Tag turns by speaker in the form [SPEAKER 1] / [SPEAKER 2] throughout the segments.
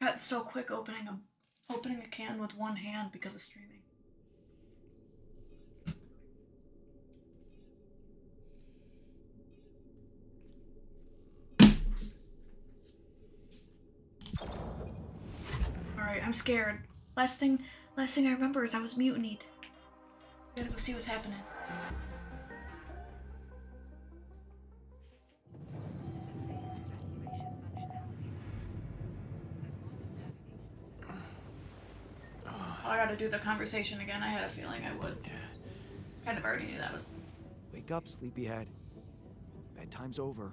[SPEAKER 1] Got so quick opening a can with one hand because of streaming. Alright, I'm scared. Last thing I remember is I was mutinied. We gotta go see what's happening. Oh, I gotta do the conversation again. I had a feeling I would. Kind of already knew that was.
[SPEAKER 2] Wake up, sleepyhead. Bedtime's over.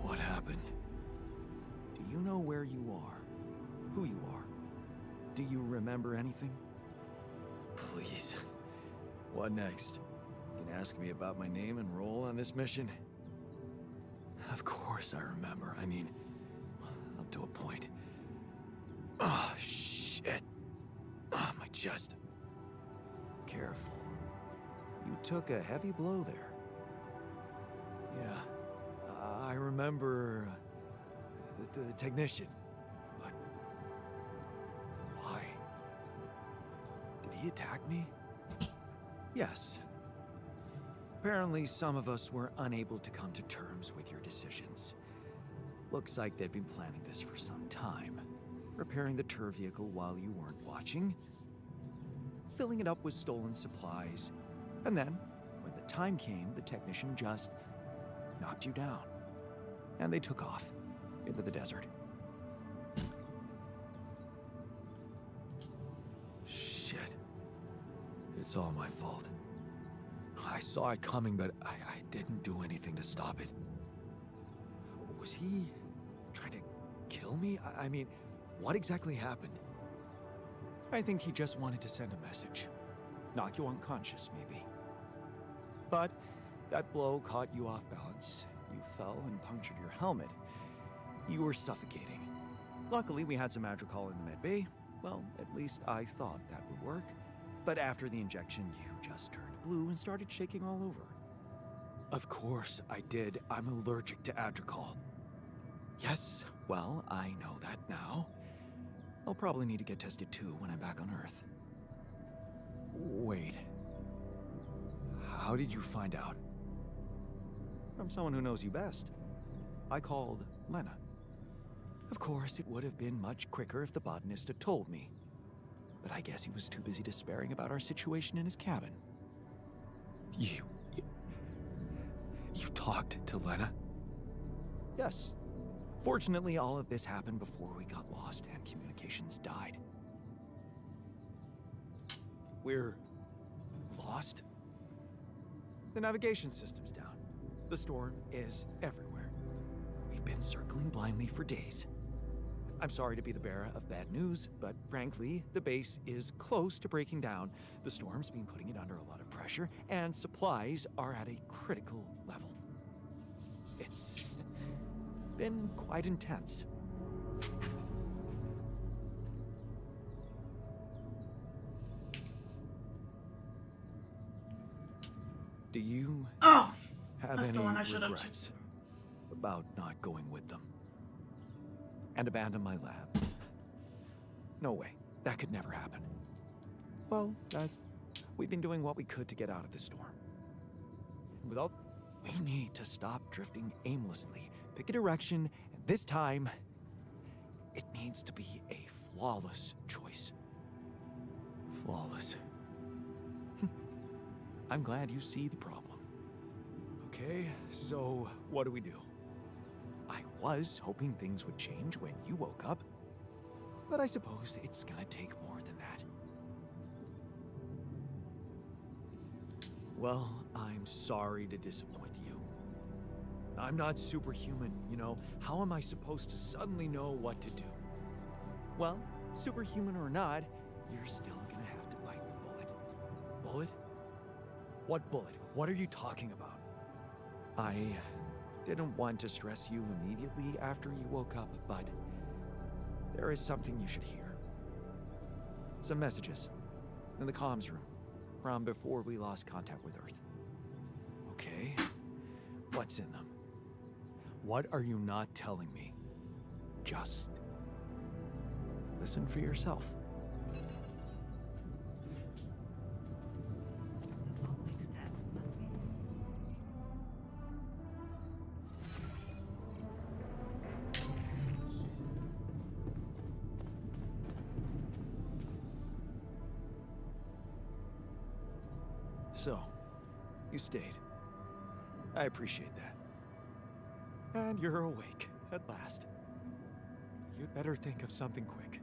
[SPEAKER 2] What happened? Do you know where you are? Who you are? Do you remember anything? Please. What next? You can ask me about my name and role on this mission? Of course I remember. I mean, up to a point. Oh, shit. Oh, my chest. Careful. You took a heavy blow there. Yeah. I remember the technician. But why? Did he attack me? Yes. Apparently, some of us were unable to come to terms with your decisions. Looks like they'd been planning this for some time. Repairing the tour vehicle while you weren't watching. Filling it up with stolen supplies. And then, when the time came, the technician just knocked you down. And they took off into the desert. Shit. It's all my fault. I saw it coming, but I didn't do anything to stop it. Was he trying to kill me? I mean, what exactly happened? I think he just wanted to send a message. Knock you unconscious, maybe. But that blow caught you off balance. You fell and punctured your helmet. You were suffocating. Luckily, we had some Madrigal in the med bay. Well, at least I thought that would work. But after the injection, you just turned blue and started shaking all over. Of course I did. I'm allergic to Adrical. Yes, well, I know that now. I'll probably need to get tested too when I'm back on Earth. Wait. How did you find out? From someone who knows you best. I called Lena. Of course, it would have been much quicker if the botanist had told me. But I guess he was too busy despairing about our situation in his cabin. You talked to Lena? Yes. Fortunately, all of this happened before we got lost and communications died. We're lost? The navigation system's down. The storm is everywhere. We've been circling blindly for days. I'm sorry to be the bearer of bad news, but frankly, the base is close to breaking down. The storm's been putting it under a lot of pressure, and supplies are at a critical level. It's been quite intense. Do you have
[SPEAKER 1] that's
[SPEAKER 2] any
[SPEAKER 1] the one I should have
[SPEAKER 2] regrets about not going with them? And abandon my lab? No way. That could never happen. Well, we've been doing what we could to get out of this storm. We need to stop drifting aimlessly. Pick a direction, and this time, it needs to be a flawless choice. Flawless. I'm glad you see the problem. Okay, so what do we do? I was hoping things would change when you woke up, but I suppose it's gonna take more than that. Well, I'm sorry to disappoint you. I'm not superhuman, you know. How am I supposed to suddenly know what to do? Well, superhuman or not, you're still gonna have to bite the bullet. Bullet? What bullet? What are you talking about? I didn't want to stress you immediately after you woke up, but there is something you should hear. Some messages in the comms room from before we lost contact with Earth. Okay, What's in them? What are you not telling me? Just listen for yourself. So, you stayed. I appreciate that. And you're awake, at last. You'd better think of something quick.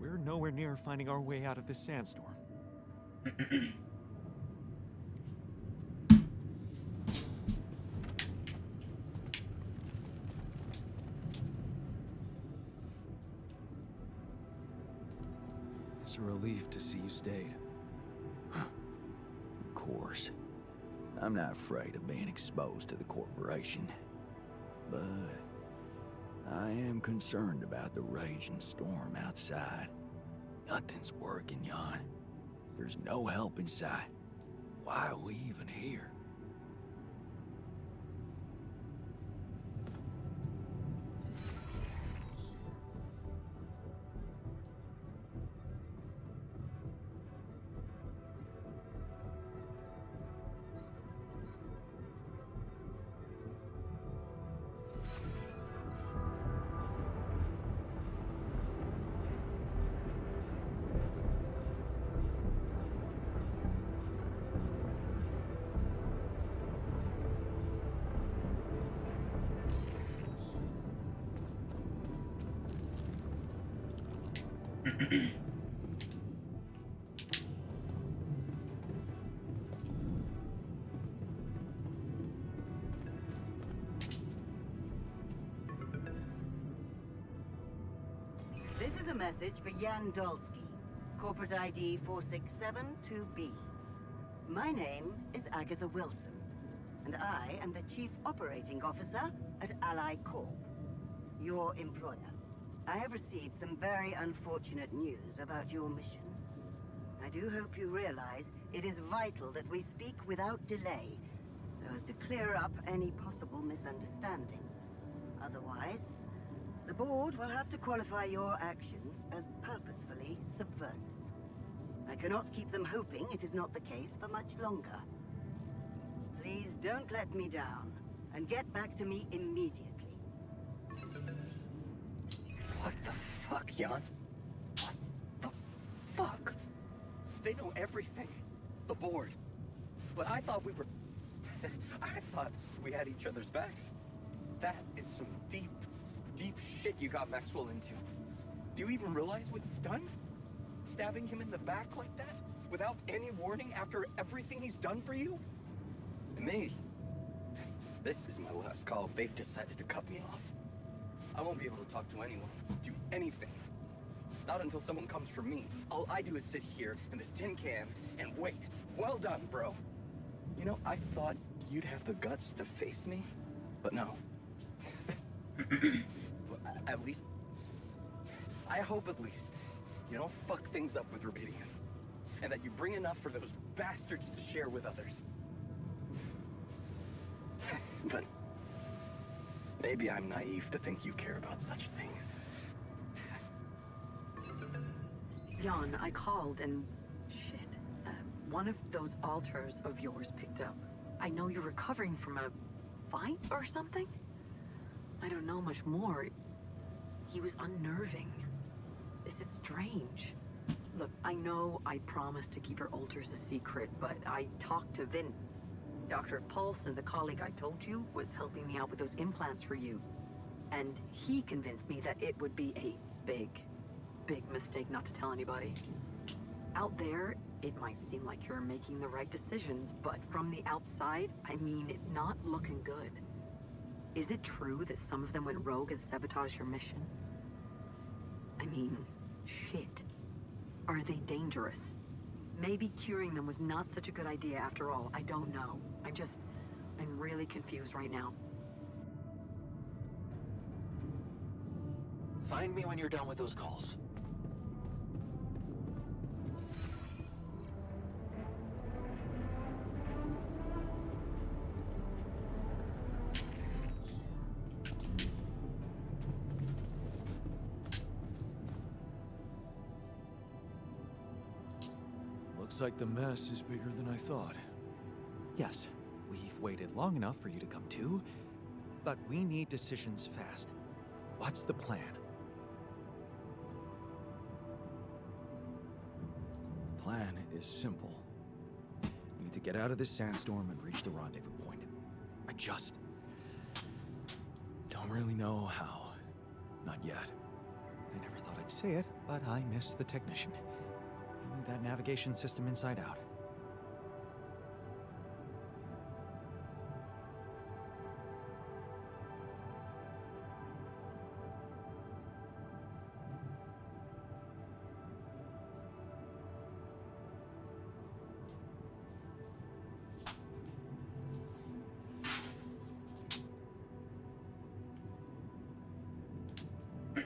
[SPEAKER 2] We're nowhere near finding our way out of this sandstorm. It's a relief to see you stayed.
[SPEAKER 3] Of course. I'm not afraid of being exposed to the corporation. But I am concerned about the raging storm outside. Nothing's working, Jan. There's no help in sight. Why are we even here?
[SPEAKER 4] This is a message for Jan Dolski, corporate ID 4672B. My name is Agatha Wilson, and I am the Chief Operating Officer at Ally Corp, your employer. I have received some very unfortunate news about your mission. I do hope you realize it is vital that we speak without delay, so as to clear up any possible misunderstandings. Otherwise, the board will have to qualify your actions as purposefully subversive. I cannot keep them hoping it is not the case for much longer. Please don't let me down, and get back to me immediately.
[SPEAKER 5] What the fuck, Jan? What the fuck? They know everything. The board. But I thought we were... I thought we had each other's backs. That is some deep shit you got Maxwell into. Do you even realize what you've done? Stabbing him in the back like that? Without any warning after everything he's done for you? And me? This is my last call. They've decided to cut me off. I won't be able to talk to anyone, do anything. Not until someone comes for me. All I do is sit here in this tin can and wait. Well done, bro. You know, I thought you'd have the guts to face me, but no. At least, I hope at least, you don't fuck things up with Rubidium. And that you bring enough for those bastards to share with others. But maybe I'm naive to think you care about such things.
[SPEAKER 6] Jan, I called and... shit. One of those altars of yours picked up. I know you're recovering from a fight or something? I don't know much more. He was unnerving. This is strange. Look, I know I promised to keep your altars a secret, but I talked to Vin. Dr. Paulson, the colleague I told you, was helping me out with those implants for you. And he convinced me that it would be a big mistake not to tell anybody. Out there, it might seem like you're making the right decisions, but from the outside, I mean, it's not looking good. Is it true that some of them went rogue and sabotaged your mission? I mean, shit. Are they dangerous? Maybe curing them was not such a good idea after all. I don't know. I'm really confused right now.
[SPEAKER 3] Find me when you're done with those calls.
[SPEAKER 2] Looks like the mess is bigger than I thought.
[SPEAKER 7] Yes, we've waited long enough for you to come to, but we need decisions fast. What's the plan?
[SPEAKER 2] The plan is simple. We need to get out of this sandstorm and reach the rendezvous point. I just don't really know how. Not yet.
[SPEAKER 7] I never thought I'd say it, but I miss the technician. He knew that navigation system inside out.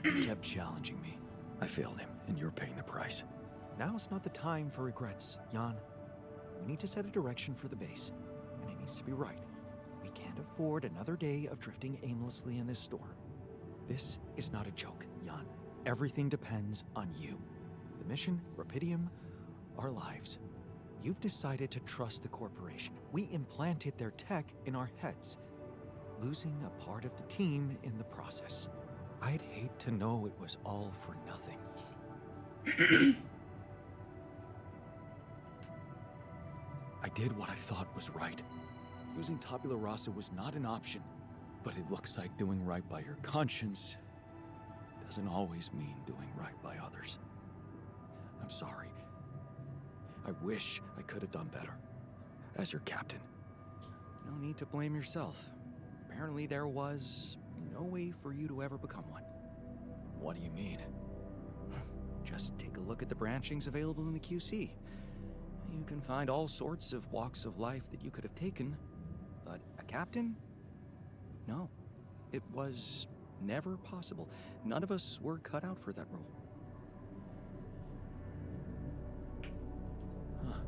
[SPEAKER 2] He kept challenging me. I failed him, and you're paying the price.
[SPEAKER 7] Now's not the time for regrets, Jan. We need to set a direction for the base, and it needs to be right. We can't afford another day of drifting aimlessly in this storm. This is not a joke, Jan. Everything depends on you. The mission, Rapidium, our lives. You've decided to trust the corporation. We implanted their tech in our heads, losing a part of the team in the process. I'd hate to know it was all for nothing.
[SPEAKER 2] I did what I thought was right. Using tabula rasa was not an option, but it looks like doing right by your conscience doesn't always mean doing right by others. I'm sorry. I wish I could have done better. As your captain.
[SPEAKER 7] No need to blame yourself. Apparently there was no way for you to ever become one.
[SPEAKER 2] What do you mean?
[SPEAKER 7] Just take a look at the branchings available in the QC. You can find all sorts of walks of life that you could have taken, but a captain? No. It was never possible. None of us were cut out for that role.
[SPEAKER 2] Huh.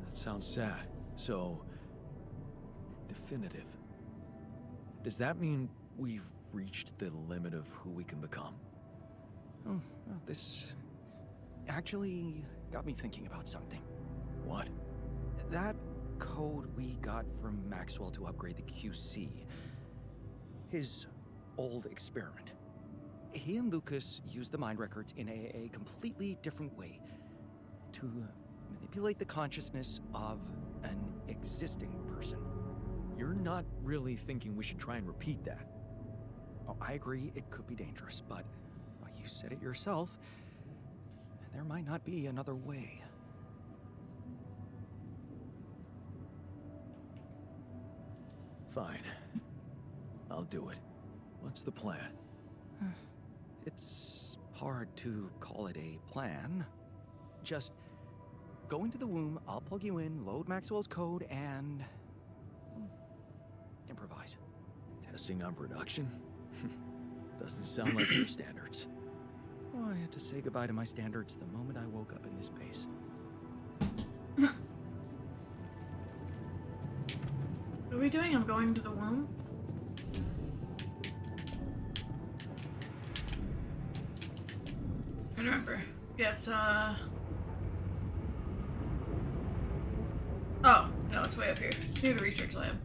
[SPEAKER 2] That sounds sad. So, definitive. Does that mean we've reached the limit of who we can become?
[SPEAKER 7] Oh, well, this actually got me thinking about something.
[SPEAKER 2] What?
[SPEAKER 7] That code we got from Maxwell to upgrade the QC. His old experiment. He and Lucas used the mind records in a completely different way to manipulate the consciousness of an existing person.
[SPEAKER 2] You're not really thinking we should try and repeat that?
[SPEAKER 7] Oh, I agree it could be dangerous, but well, you said it yourself. There might not be another way.
[SPEAKER 2] Fine. I'll do it. What's the plan?
[SPEAKER 7] It's hard to call it a plan. Just go into the womb, I'll plug you in, load Maxwell's code, and improvise.
[SPEAKER 2] Testing on production? Doesn't sound like your standards.
[SPEAKER 7] Oh, I had to say goodbye to my standards the moment I woke up in this base.
[SPEAKER 1] What are we doing? I'm going to the womb? I don't remember. Yeah, it's, Oh, no, it's way up here. It's near the research lab.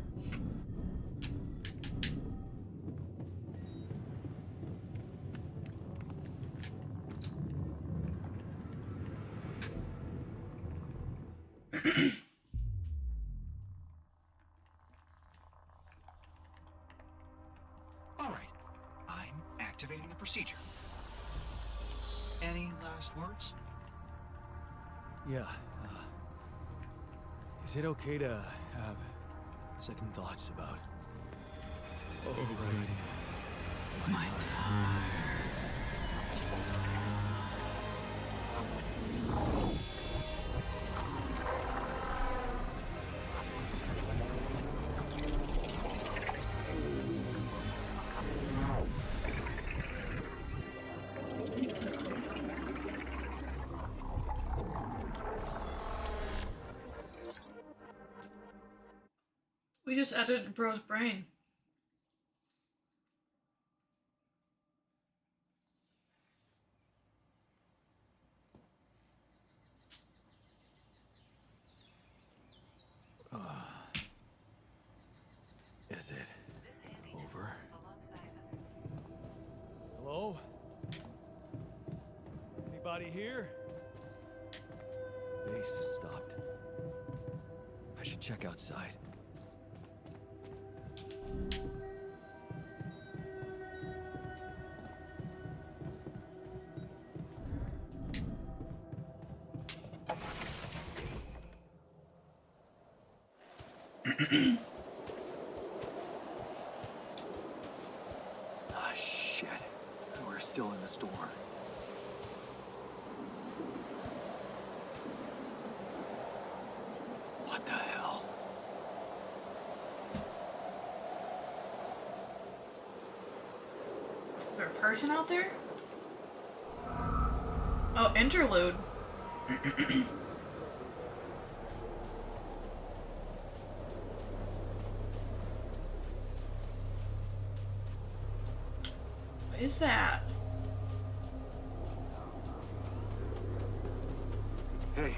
[SPEAKER 7] All right, I'm activating the procedure. Any last words?
[SPEAKER 2] Yeah, is it okay to have second thoughts about... overriding my
[SPEAKER 1] We just edited bro's brain.
[SPEAKER 2] is it? Over? Hello? Anybody here? Base has stopped. I should check outside. Ah, shit. We're still in the storm. What the hell?
[SPEAKER 1] Is there a person out there? Oh, interlude. What is that?
[SPEAKER 2] Hey,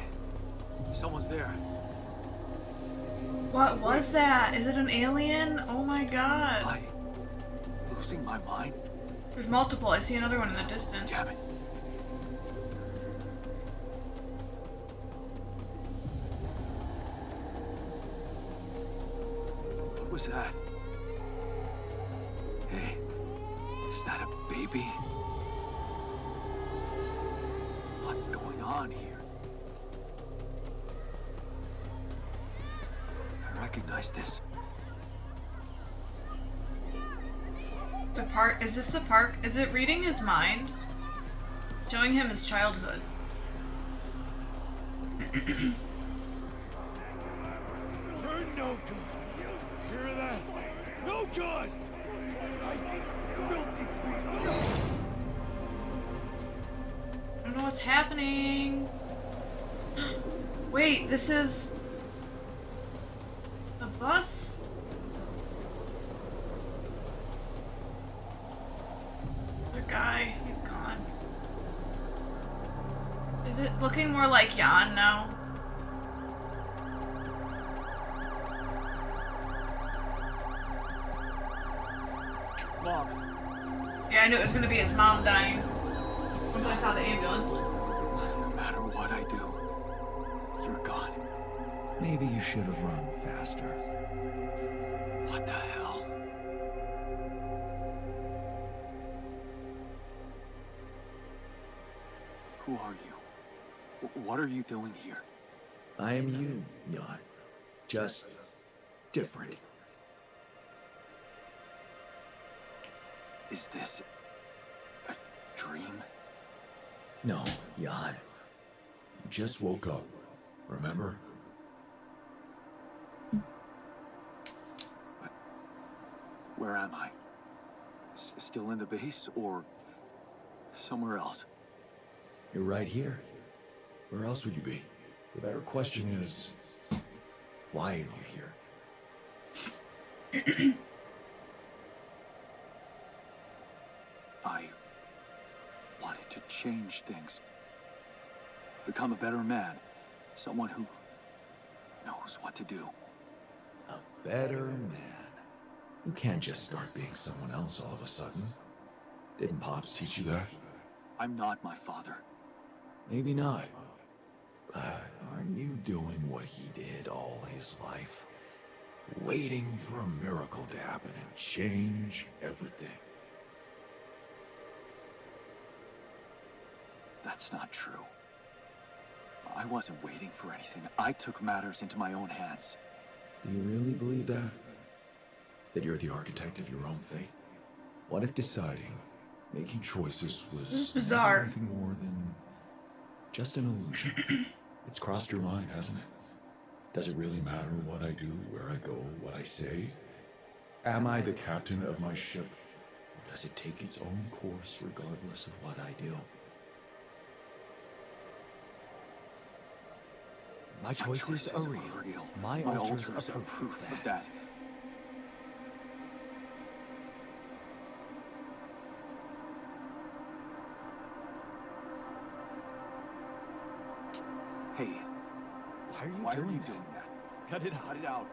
[SPEAKER 2] someone's there.
[SPEAKER 1] What was that? Is it an alien? Oh my god.
[SPEAKER 2] Am I losing my mind?
[SPEAKER 1] There's multiple. I see another one in the distance.
[SPEAKER 2] Damn it. What was that? Hey, is that a baby? What's going on here? I recognize this.
[SPEAKER 1] It's a park. Is this the park? Is it reading his mind? Showing him his childhood.
[SPEAKER 2] You're no good. Hear that? No good.
[SPEAKER 1] I don't know what's happening. Wait, this is the bus? The guy, he's gone. Is it looking more like Jan now?
[SPEAKER 2] Mom.
[SPEAKER 1] Yeah, I knew it was gonna be his mom dying. Once I saw the ambulance.
[SPEAKER 2] No matter what I do, you're gone.
[SPEAKER 7] Maybe you should have run faster.
[SPEAKER 2] What the hell? Who are you? What are you doing here?
[SPEAKER 7] I am you, Jan. Just different.
[SPEAKER 2] Is this a dream?
[SPEAKER 7] No, Jan. You just woke up. Remember?
[SPEAKER 2] But where am I? Still in the base or somewhere else?
[SPEAKER 7] You're right here. Where else would you be? The better question is, why are you here?
[SPEAKER 2] I wanted to change things. Become a better man. Someone who knows what to do.
[SPEAKER 7] A better man. You can't just start being someone else all of a sudden. Didn't Pops teach you that?
[SPEAKER 2] I'm not my father.
[SPEAKER 7] Maybe not. But aren't you doing what he did all his life? Waiting for a miracle to happen and change everything.
[SPEAKER 2] That's not true. I wasn't waiting for anything. I took matters into my own hands.
[SPEAKER 7] Do you really believe that? That you're the architect of your own fate? What if deciding, making choices was
[SPEAKER 1] This is bizarre.
[SPEAKER 7] anything more than just an illusion? It's crossed your mind, hasn't it? Does it really matter what I do, where I go, what I say? Am I the captain of my ship? Or does it take its own course regardless of what I do? My choices are real. My altars are proof
[SPEAKER 2] of that. Hey,
[SPEAKER 7] Why are you
[SPEAKER 2] why
[SPEAKER 7] doing
[SPEAKER 2] are you
[SPEAKER 7] that?
[SPEAKER 2] doing that?
[SPEAKER 7] Cut it out.
[SPEAKER 2] Cut it out.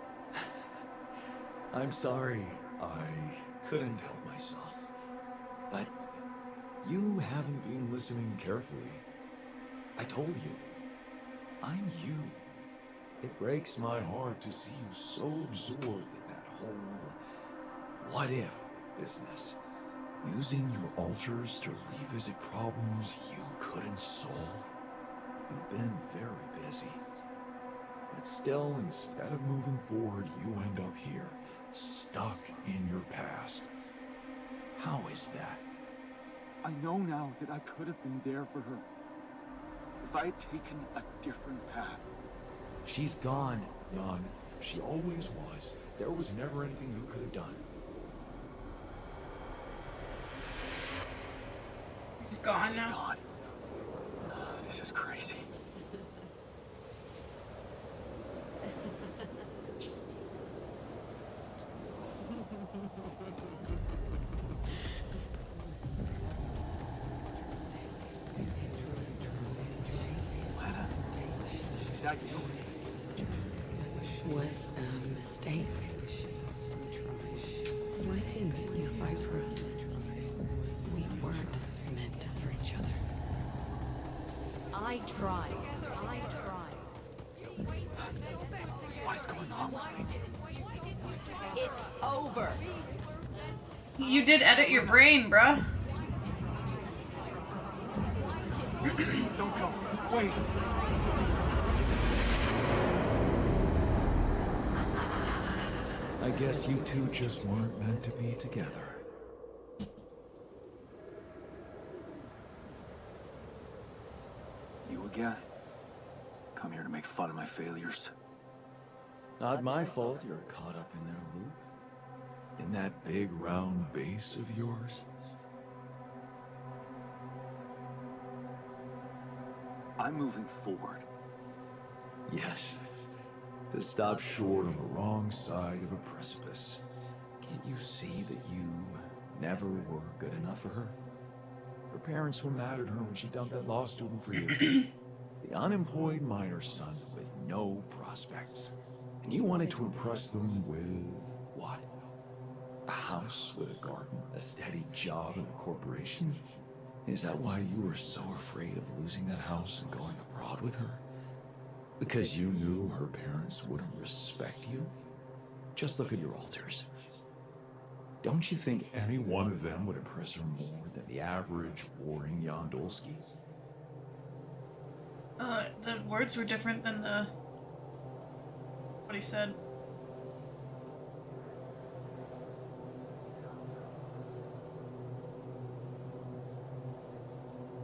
[SPEAKER 2] I'm sorry. I couldn't help myself. But you haven't been listening carefully. I told you. I'm you. It breaks my heart to see you so absorbed in that whole what-if business. Using your altars to revisit problems you couldn't solve. You've been very busy. But still, instead of moving forward, you end up here, stuck in your past. How is that?
[SPEAKER 8] I know now that I could have been there for her. If I had taken a different path.
[SPEAKER 2] She's gone, Jan. She always was. There was never anything you could have done.
[SPEAKER 1] He's gone now.
[SPEAKER 8] God. Oh, this is crazy. Lana, is that you?
[SPEAKER 6] Was a mistake. Why didn't you fight for us? We weren't meant for each other.
[SPEAKER 9] I tried.
[SPEAKER 8] What is going on with me?
[SPEAKER 9] It's over.
[SPEAKER 1] You did edit your brain, bruh.
[SPEAKER 8] Don't go. Wait.
[SPEAKER 2] I guess you two just weren't meant to be together.
[SPEAKER 8] You again? Come here to make fun of my failures.
[SPEAKER 2] Not my fault you're caught up in their loop. In that big round base of yours.
[SPEAKER 8] I'm moving forward.
[SPEAKER 2] Yes. To stop short on the wrong side of a precipice. Can't you see that you never were good enough for her? Her parents were mad at her when she dumped that law student for you. The unemployed miner's son with no prospects. And you wanted to impress them with what? A house with a garden, a steady job in a corporation? Is that why you were so afraid of losing that house and going abroad with her? Because you knew her parents wouldn't respect you? Just look at your altars. Don't you think any one of them would impress her more than the average warring Jan Dolski?
[SPEAKER 1] The words were different than what he said.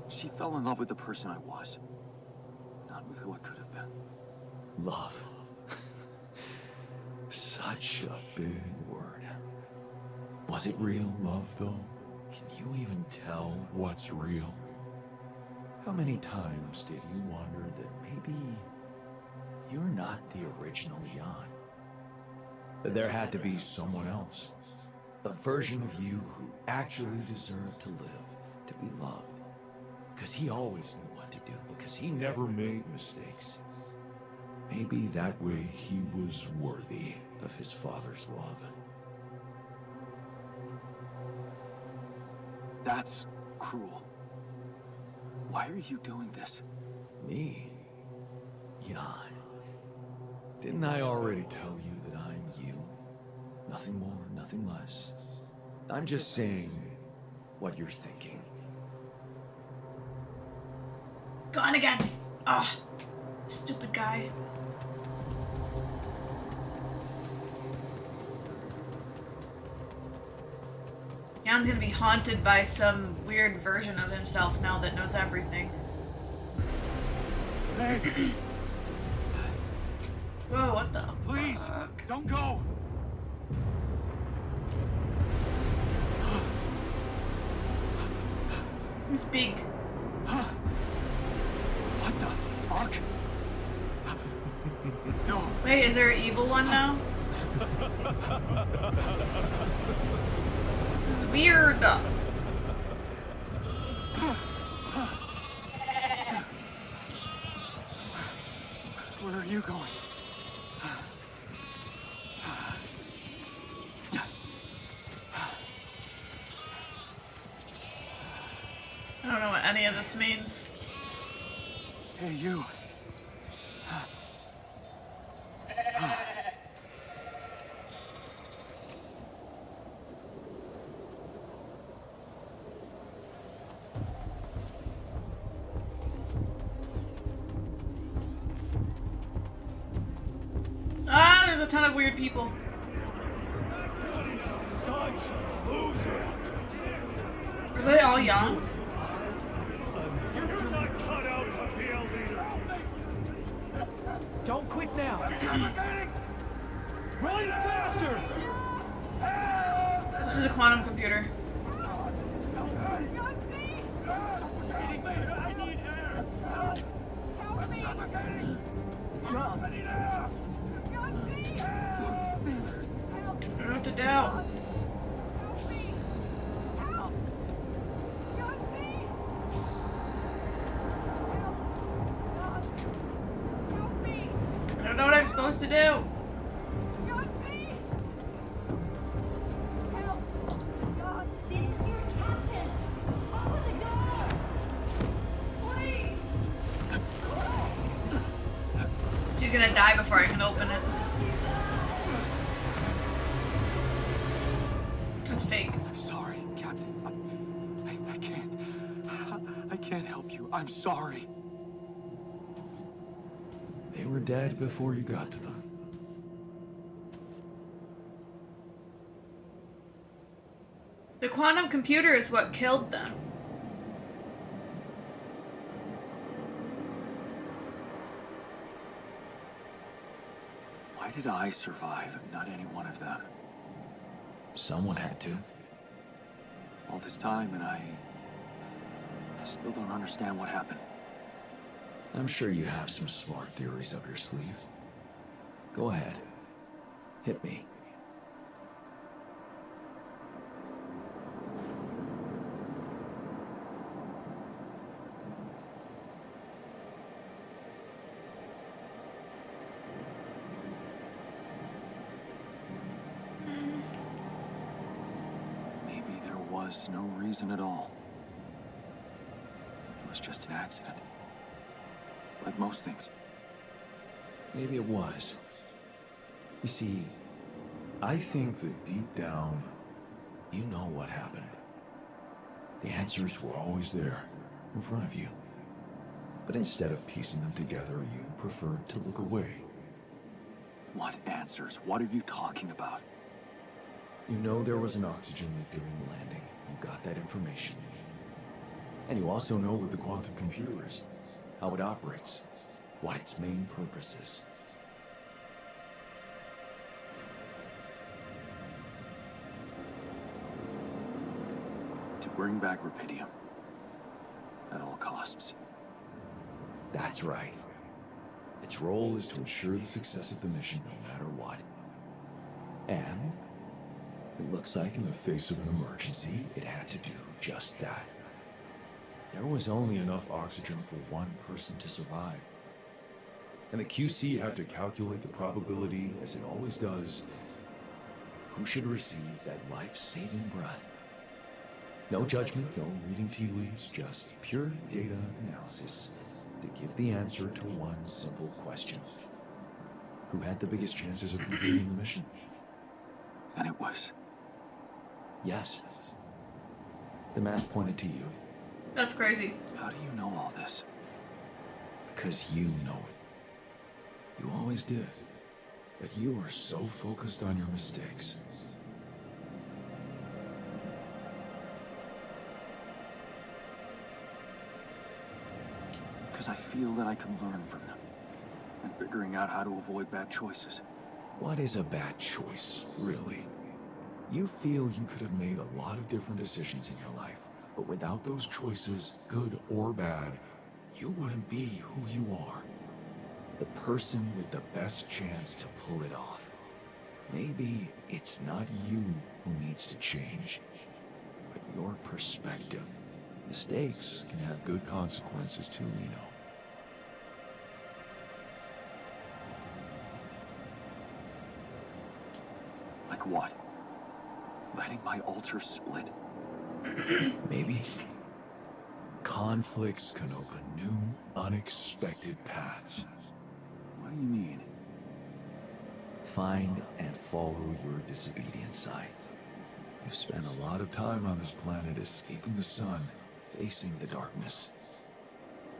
[SPEAKER 8] She fell in love with the person I was, not with who I could have been.
[SPEAKER 2] Love. Such a big word. Was it real love, though? Can you even tell what's real? How many times did you wonder that maybe you're not the original Jan? That there had to be someone else. A version of you who actually deserved to live, to be loved. Because he always knew what to do, because he never made mistakes. Maybe that way he was worthy of his father's love.
[SPEAKER 8] That's cruel. Why are you doing this?
[SPEAKER 2] Me? Jan. Didn't I already tell you that I'm you? Nothing more, nothing less. I'm just saying what you're thinking.
[SPEAKER 1] Gone again. Ah, stupid guy. Jan's gonna be haunted by some weird version of himself now that knows everything.
[SPEAKER 8] Hey,
[SPEAKER 1] Whoa, what the
[SPEAKER 8] please,
[SPEAKER 1] fuck?
[SPEAKER 8] don't go!
[SPEAKER 1] He's big.
[SPEAKER 8] What the fuck? No.
[SPEAKER 1] Wait, is there an evil one now? This is weird.
[SPEAKER 8] Where are you going?
[SPEAKER 1] any of this means.
[SPEAKER 8] Hey, you.
[SPEAKER 1] Ah, there's a ton of weird people. Are they all young?
[SPEAKER 2] You're not cut out to be a leader.
[SPEAKER 7] Don't quit now! Run faster!
[SPEAKER 1] This is a quantum computer. I don't know what to do. I don't know what I'm supposed to do. She's gonna die before I can open it. It's fake.
[SPEAKER 8] I'm sorry, Captain. I can't. I can't help you. I'm sorry.
[SPEAKER 2] They were dead before you got to them.
[SPEAKER 1] The quantum computer is what killed them.
[SPEAKER 8] Why did I survive and not any one of them?
[SPEAKER 2] Someone had to.
[SPEAKER 8] All this time and I still don't understand what happened.
[SPEAKER 2] I'm sure you have some smart theories up your sleeve. Go ahead. Hit me.
[SPEAKER 8] Maybe there was no reason at all. It was just an accident. Like most things.
[SPEAKER 2] Maybe it was. You see, I think that deep down, you know what happened. The answers were always there, in front of you. But instead of piecing them together, you preferred to look away.
[SPEAKER 8] What answers? What are you talking about?
[SPEAKER 2] You know there was an oxygen leak during the landing. You got that information. And you also know what the quantum computer is, how it operates, what its main purpose is.
[SPEAKER 8] To bring back Rapidium. At all costs.
[SPEAKER 2] That's right. Its role is to ensure the success of the mission no matter what. And it looks like in the face of an emergency, it had to do just that. There was only enough oxygen for one person to survive. And the QC had to calculate the probability, as it always does, who should receive that life-saving breath. No judgment, no reading tea leaves, just pure data analysis to give the answer to one simple question. Who had the biggest chances of completing the mission?
[SPEAKER 8] And it was.
[SPEAKER 2] Yes. The math pointed to you.
[SPEAKER 1] That's crazy.
[SPEAKER 8] How do you know all this?
[SPEAKER 2] Because you know it. You always did. But you were so focused on your mistakes.
[SPEAKER 8] Because I feel that I can learn from them. And figuring out how to avoid bad choices.
[SPEAKER 2] What is a bad choice, really? You feel you could have made a lot of different decisions in your life, but without those choices, good or bad, you wouldn't be who you are. The person with the best chance to pull it off. Maybe it's not you who needs to change, but your perspective. Mistakes can have good consequences too, you know.
[SPEAKER 8] Like what? Letting my altar split?
[SPEAKER 2] Maybe Conflicts can open new, unexpected paths.
[SPEAKER 3] What do you mean?
[SPEAKER 2] Find and follow your disobedience side. You've spent a lot of time on this planet escaping the sun, facing the darkness.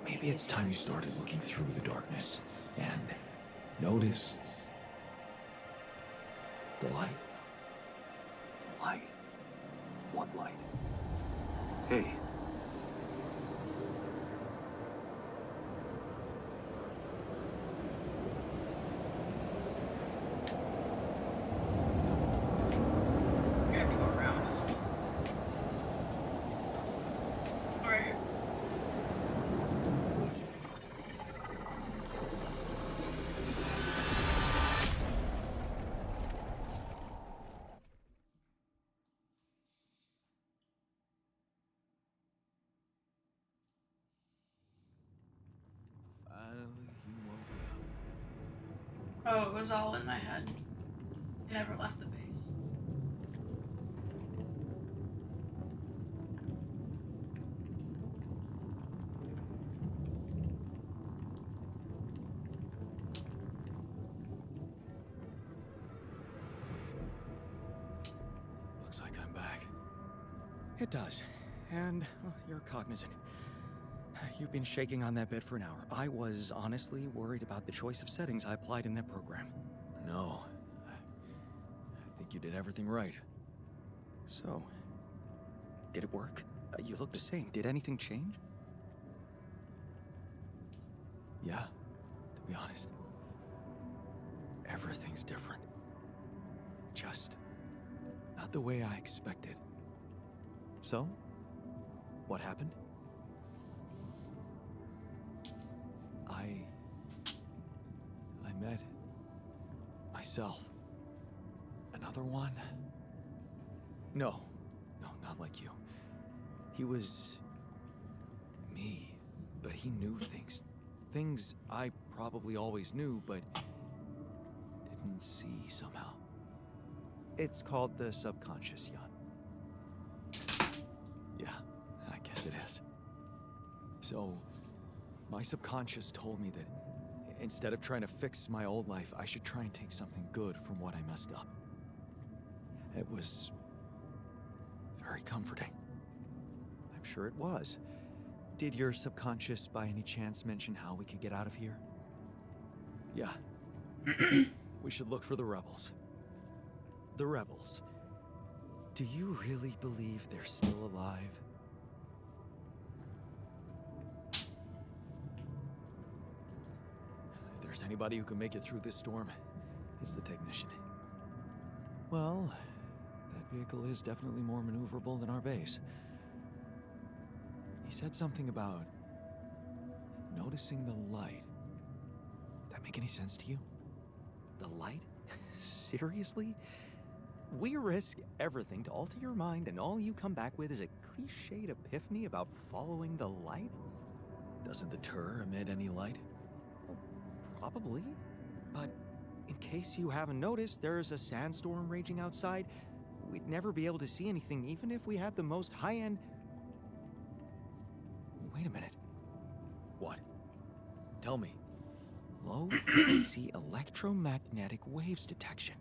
[SPEAKER 2] Maybe it's time you started looking through the darkness and notice the light.
[SPEAKER 3] Light? What light? Hey.
[SPEAKER 1] We have to go around this one. Alright.
[SPEAKER 2] Finally, you woke
[SPEAKER 1] Oh, it was all in my head. I never left the base.
[SPEAKER 2] up. Looks like I'm back.
[SPEAKER 7] It does. And you're cognizant. You've been shaking on that bed for an hour. I was honestly worried about the choice of settings I applied in that program.
[SPEAKER 2] No. I think you did everything right.
[SPEAKER 7] So, did it work? You look the same. Did anything change?
[SPEAKER 2] Yeah, to be honest. Everything's different. Just not the way I expected.
[SPEAKER 7] So, what happened?
[SPEAKER 2] I met myself. Another one? No, not like you. He was me, but he knew things. Things I probably always knew, but didn't see somehow.
[SPEAKER 7] It's called the subconscious, Jan.
[SPEAKER 2] Yeah, I guess it is. So, my subconscious told me that instead of trying to fix my old life, I should try and take something good from what I messed up. It was very comforting.
[SPEAKER 7] I'm sure it was. Did your subconscious by any chance mention how we could get out of here?
[SPEAKER 2] Yeah. We should look for the rebels.
[SPEAKER 7] The rebels. Do you really believe they're still alive?
[SPEAKER 2] If there's anybody who can make it through this storm, it's the technician.
[SPEAKER 7] Well, that vehicle is definitely more maneuverable than our base.
[SPEAKER 2] He said something about noticing the light. That make any sense to you?
[SPEAKER 7] The light? Seriously? We risk everything to alter your mind, and all you come back with is a cliched epiphany about following the light?
[SPEAKER 2] Doesn't the tur emit any light?
[SPEAKER 7] Probably. But in case you haven't noticed, there's a sandstorm raging outside. We'd never be able to see anything, even if we had the most high-end... Wait a minute.
[SPEAKER 2] What? Tell me.
[SPEAKER 7] Low-frequency electromagnetic waves detection.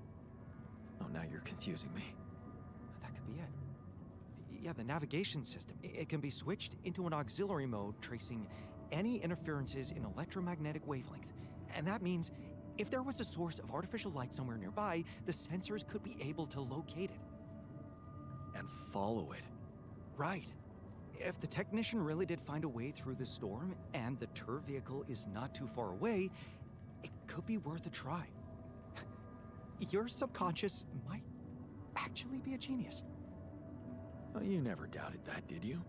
[SPEAKER 2] Oh, now you're confusing me.
[SPEAKER 7] That could be it. Yeah, the navigation system. It can be switched into an auxiliary mode, tracing any interferences in electromagnetic wavelength. And that means if there was a source of artificial light somewhere nearby, the sensors could be able to locate it.
[SPEAKER 2] And follow it.
[SPEAKER 7] Right. If the technician really did find a way through the storm, and the tur vehicle is not too far away, it could be worth a try. Your subconscious might actually be a genius.
[SPEAKER 2] Well, you never doubted that, did you?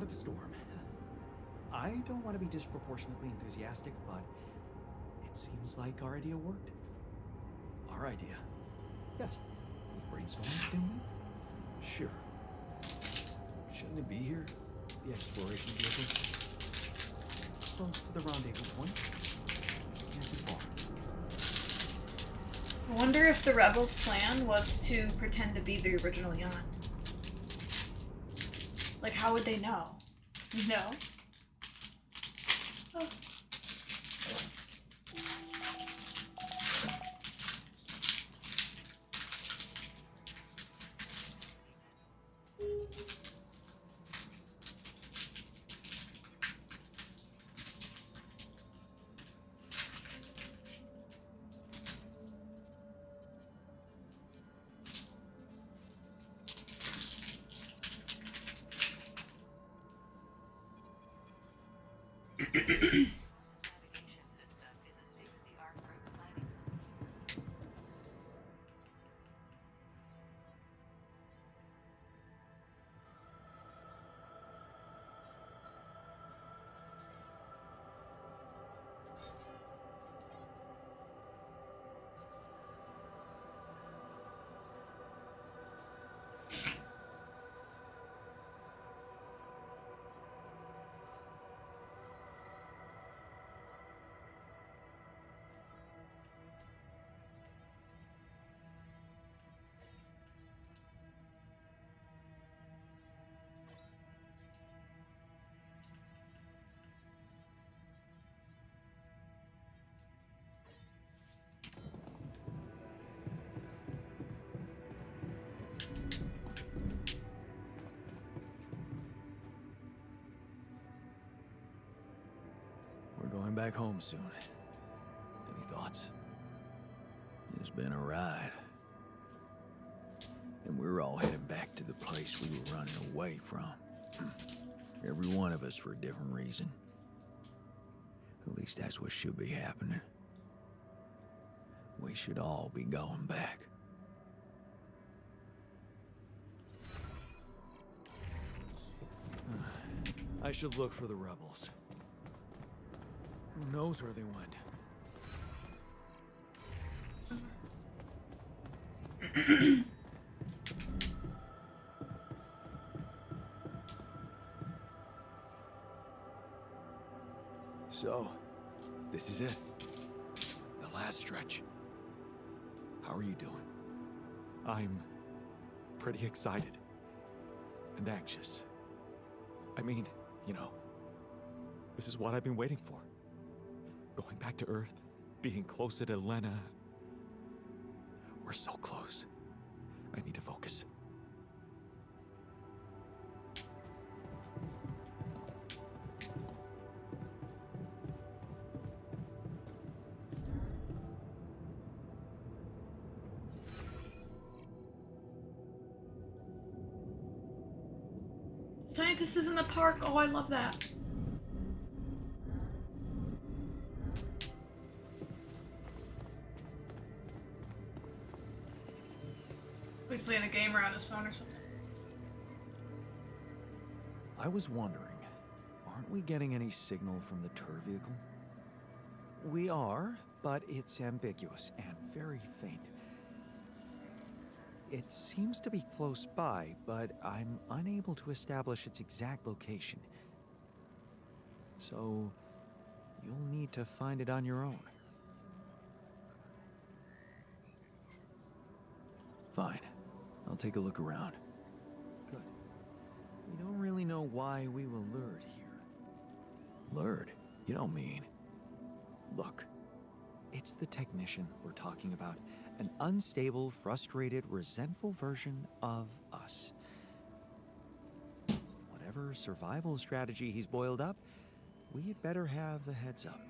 [SPEAKER 7] of the storm. I don't want to be disproportionately enthusiastic, but it seems like our idea worked.
[SPEAKER 2] Our idea?
[SPEAKER 7] Yes. We brainstormed, didn't we?
[SPEAKER 2] Sure. Shouldn't it be here?
[SPEAKER 7] The exploration vehicle. Close to the rendezvous point. Can't be far.
[SPEAKER 1] I wonder if the rebels' plan was to pretend to be the original Jan. Like, how would they know? You know? Oh.
[SPEAKER 2] We're going back home soon. Any thoughts?
[SPEAKER 3] It's been a ride. And we're all heading back to the place we were running away from. Every one of us for a different reason. At least that's what should be happening. We should all be going back.
[SPEAKER 2] I should look for the rebels. Who knows where they went? So, this is it. The last stretch. How are you doing?
[SPEAKER 7] I'm pretty excited. And anxious. I mean, you know, this is what I've been waiting for. Going back to Earth, being closer to Lena. We're so close. I need to focus.
[SPEAKER 1] Scientist is in the park. Oh, I love that. He's playing a game around his phone or something.
[SPEAKER 7] I was wondering, aren't we getting any signal from the tour vehicle? We are, but it's ambiguous and very faint. It seems to be close by, but I'm unable to establish its exact location. So, you'll need to find it on your own.
[SPEAKER 3] Fine. I'll take a look around.
[SPEAKER 7] Good. We don't really know why we were lured here.
[SPEAKER 3] Lured? You don't mean...
[SPEAKER 7] Look, it's the technician we're talking about. An unstable, frustrated, resentful version of us. Whatever survival strategy he's boiled up, we had better have a heads up.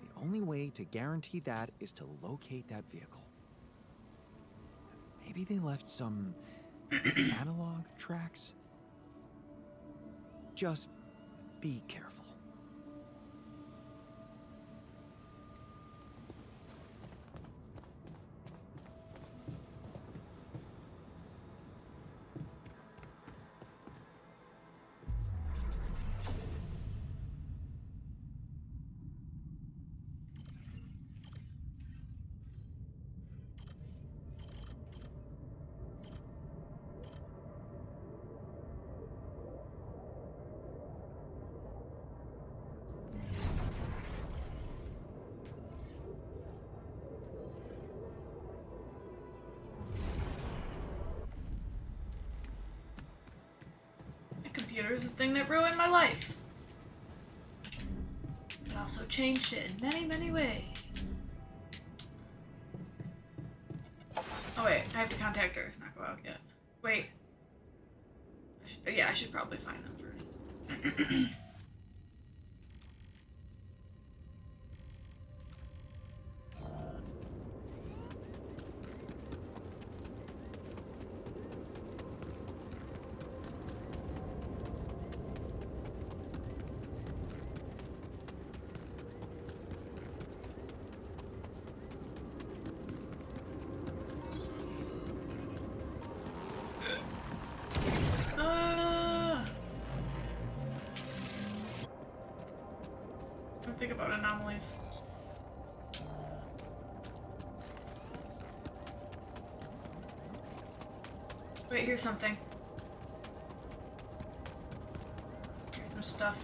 [SPEAKER 7] The only way to guarantee that is to locate that vehicle. Maybe they left some analog tracks? Just be careful.
[SPEAKER 1] There's a thing that ruined my life. It also changed it in many, many ways. Oh wait, I have to contact Earth, not go out yet. Wait. I should probably find them first. Think about anomalies. Wait, here's something. Here's some stuff.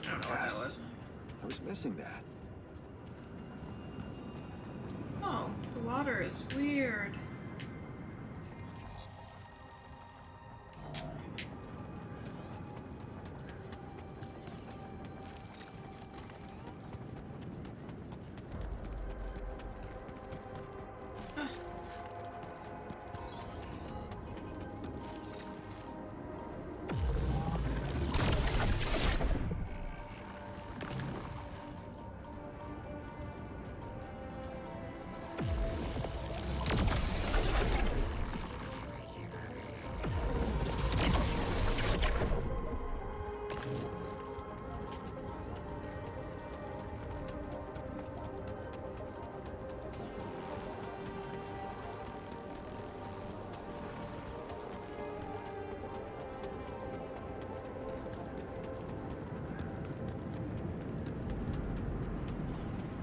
[SPEAKER 1] I don't know what that was.
[SPEAKER 7] I was missing that.
[SPEAKER 1] Oh, the water is weird.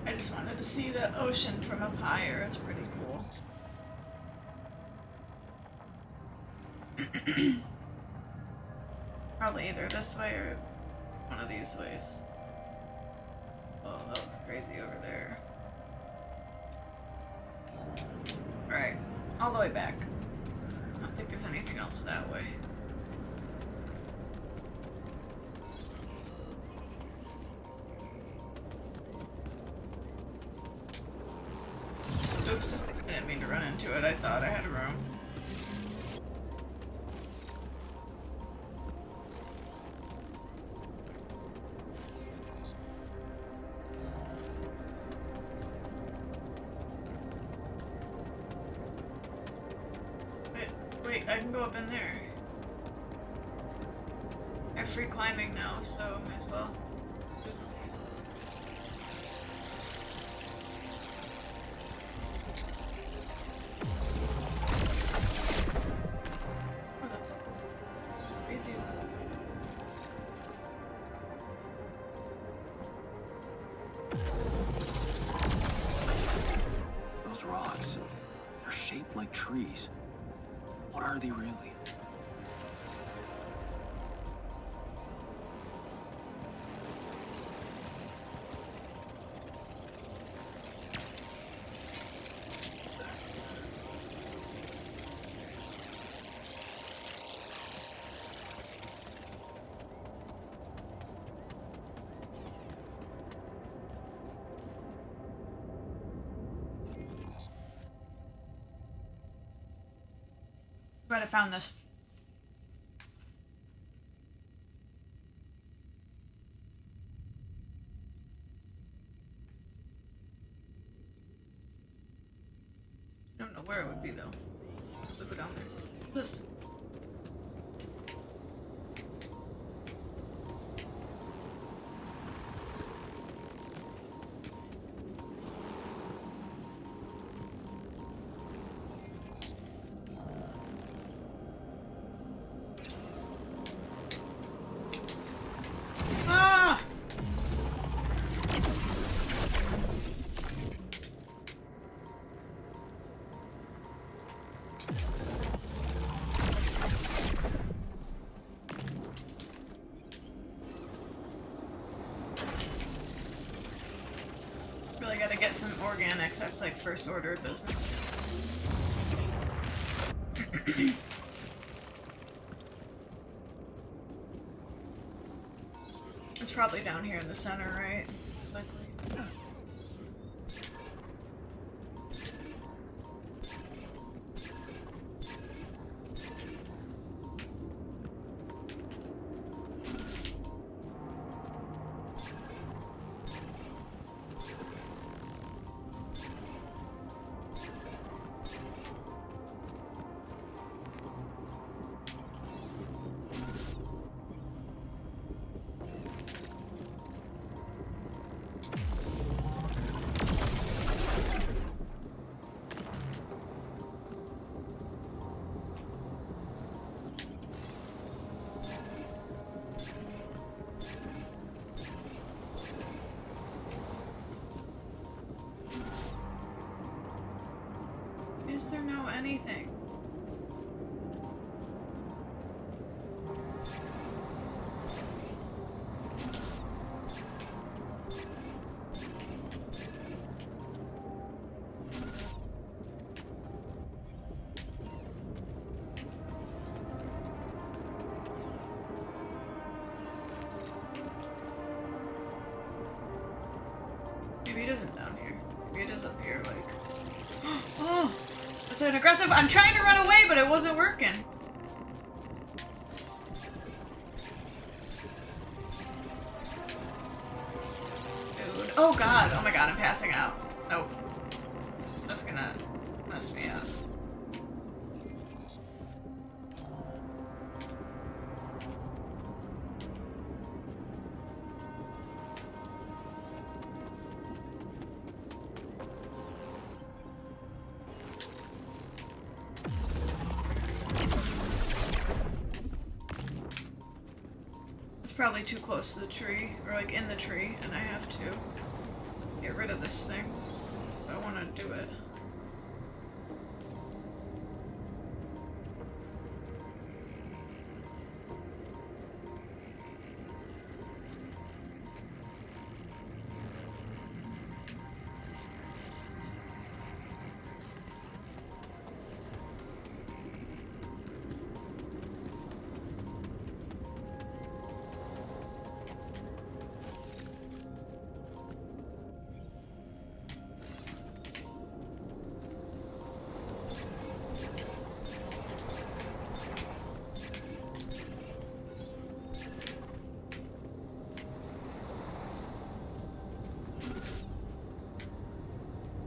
[SPEAKER 1] I just wanted to see the ocean from up higher. It's pretty cool. Probably either this way or one of these ways. Oh, that looks crazy over there. Alright, all the way back. I don't think there's anything else that way. Oops, I didn't mean to run into it. I thought I had room. Wait, I can go up in there. I have free climbing now, so might as well.
[SPEAKER 7] Those rocks, they're shaped like trees. What are they really?
[SPEAKER 1] Right, I found this. I don't know where it would be though. Let's go down there. This. Really gotta get some organics, that's like first order business. It's probably down here in the center, right? Likely. Is there no anything? Maybe it isn't down here. Maybe it is up here, like... Oh! That's an aggressive... I'm trying to run away, but it wasn't working. Dude. Oh god. Oh my god, I'm passing out. Nope. That's gonna mess me up. Probably too close to the tree, or like in the tree, and I have to get rid of this thing. I want to do it.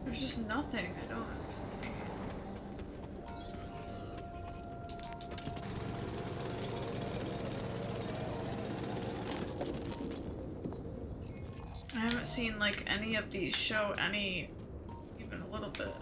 [SPEAKER 1] There's just nothing. I don't understand. I haven't seen like any of these show any, even a little bit.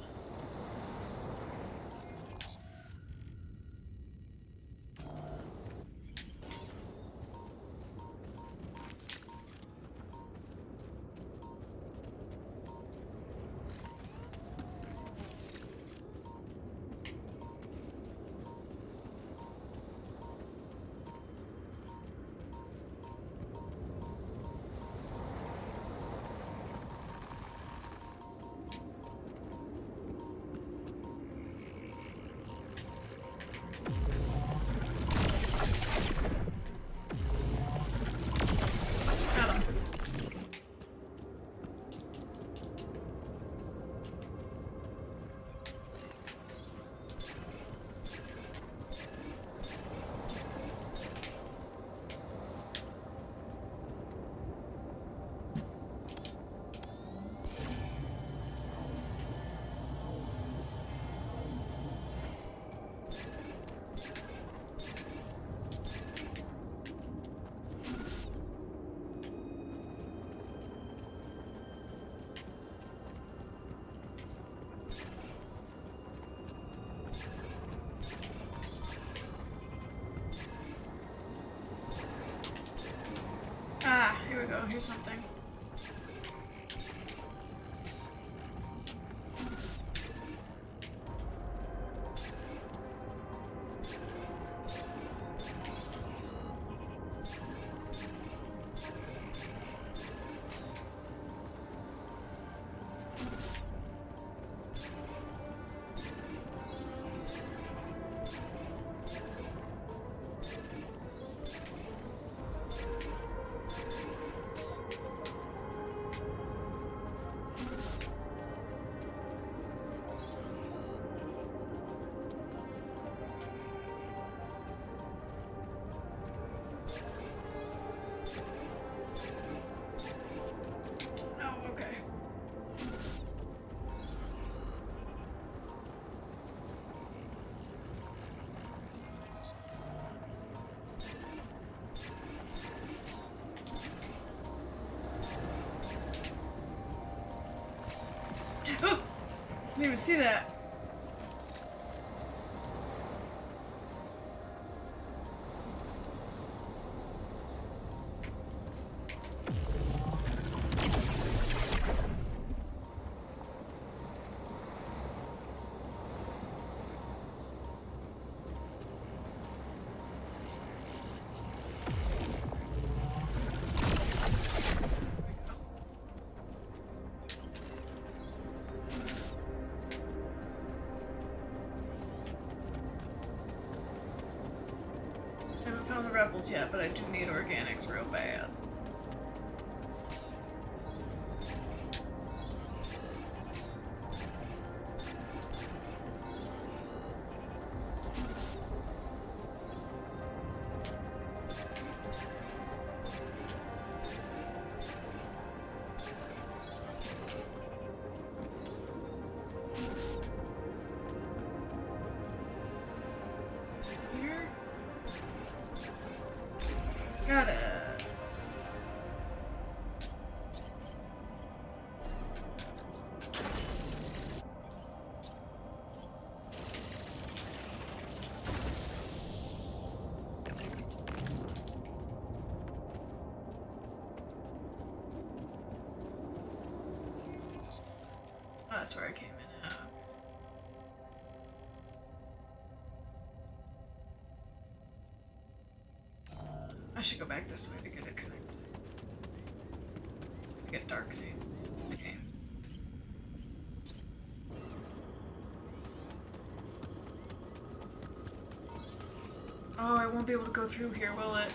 [SPEAKER 1] Ah, here we go. Here's something. didn't even see that. I haven't found the rebels yet, but I do need organics real bad. Here? Got it. Oh, that's where I came in at. I should go back this way to get it connected. Get Darkseid. Okay. Oh, I won't be able to go through here, will it?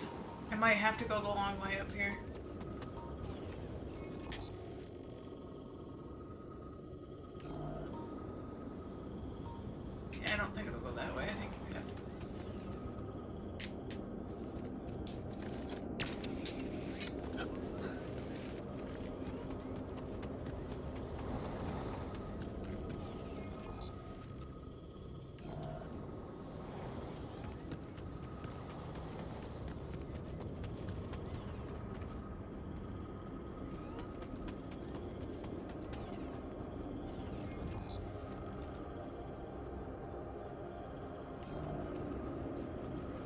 [SPEAKER 1] I might have to go the long way up here. Yeah, I don't think it'll go that way. I think we have to.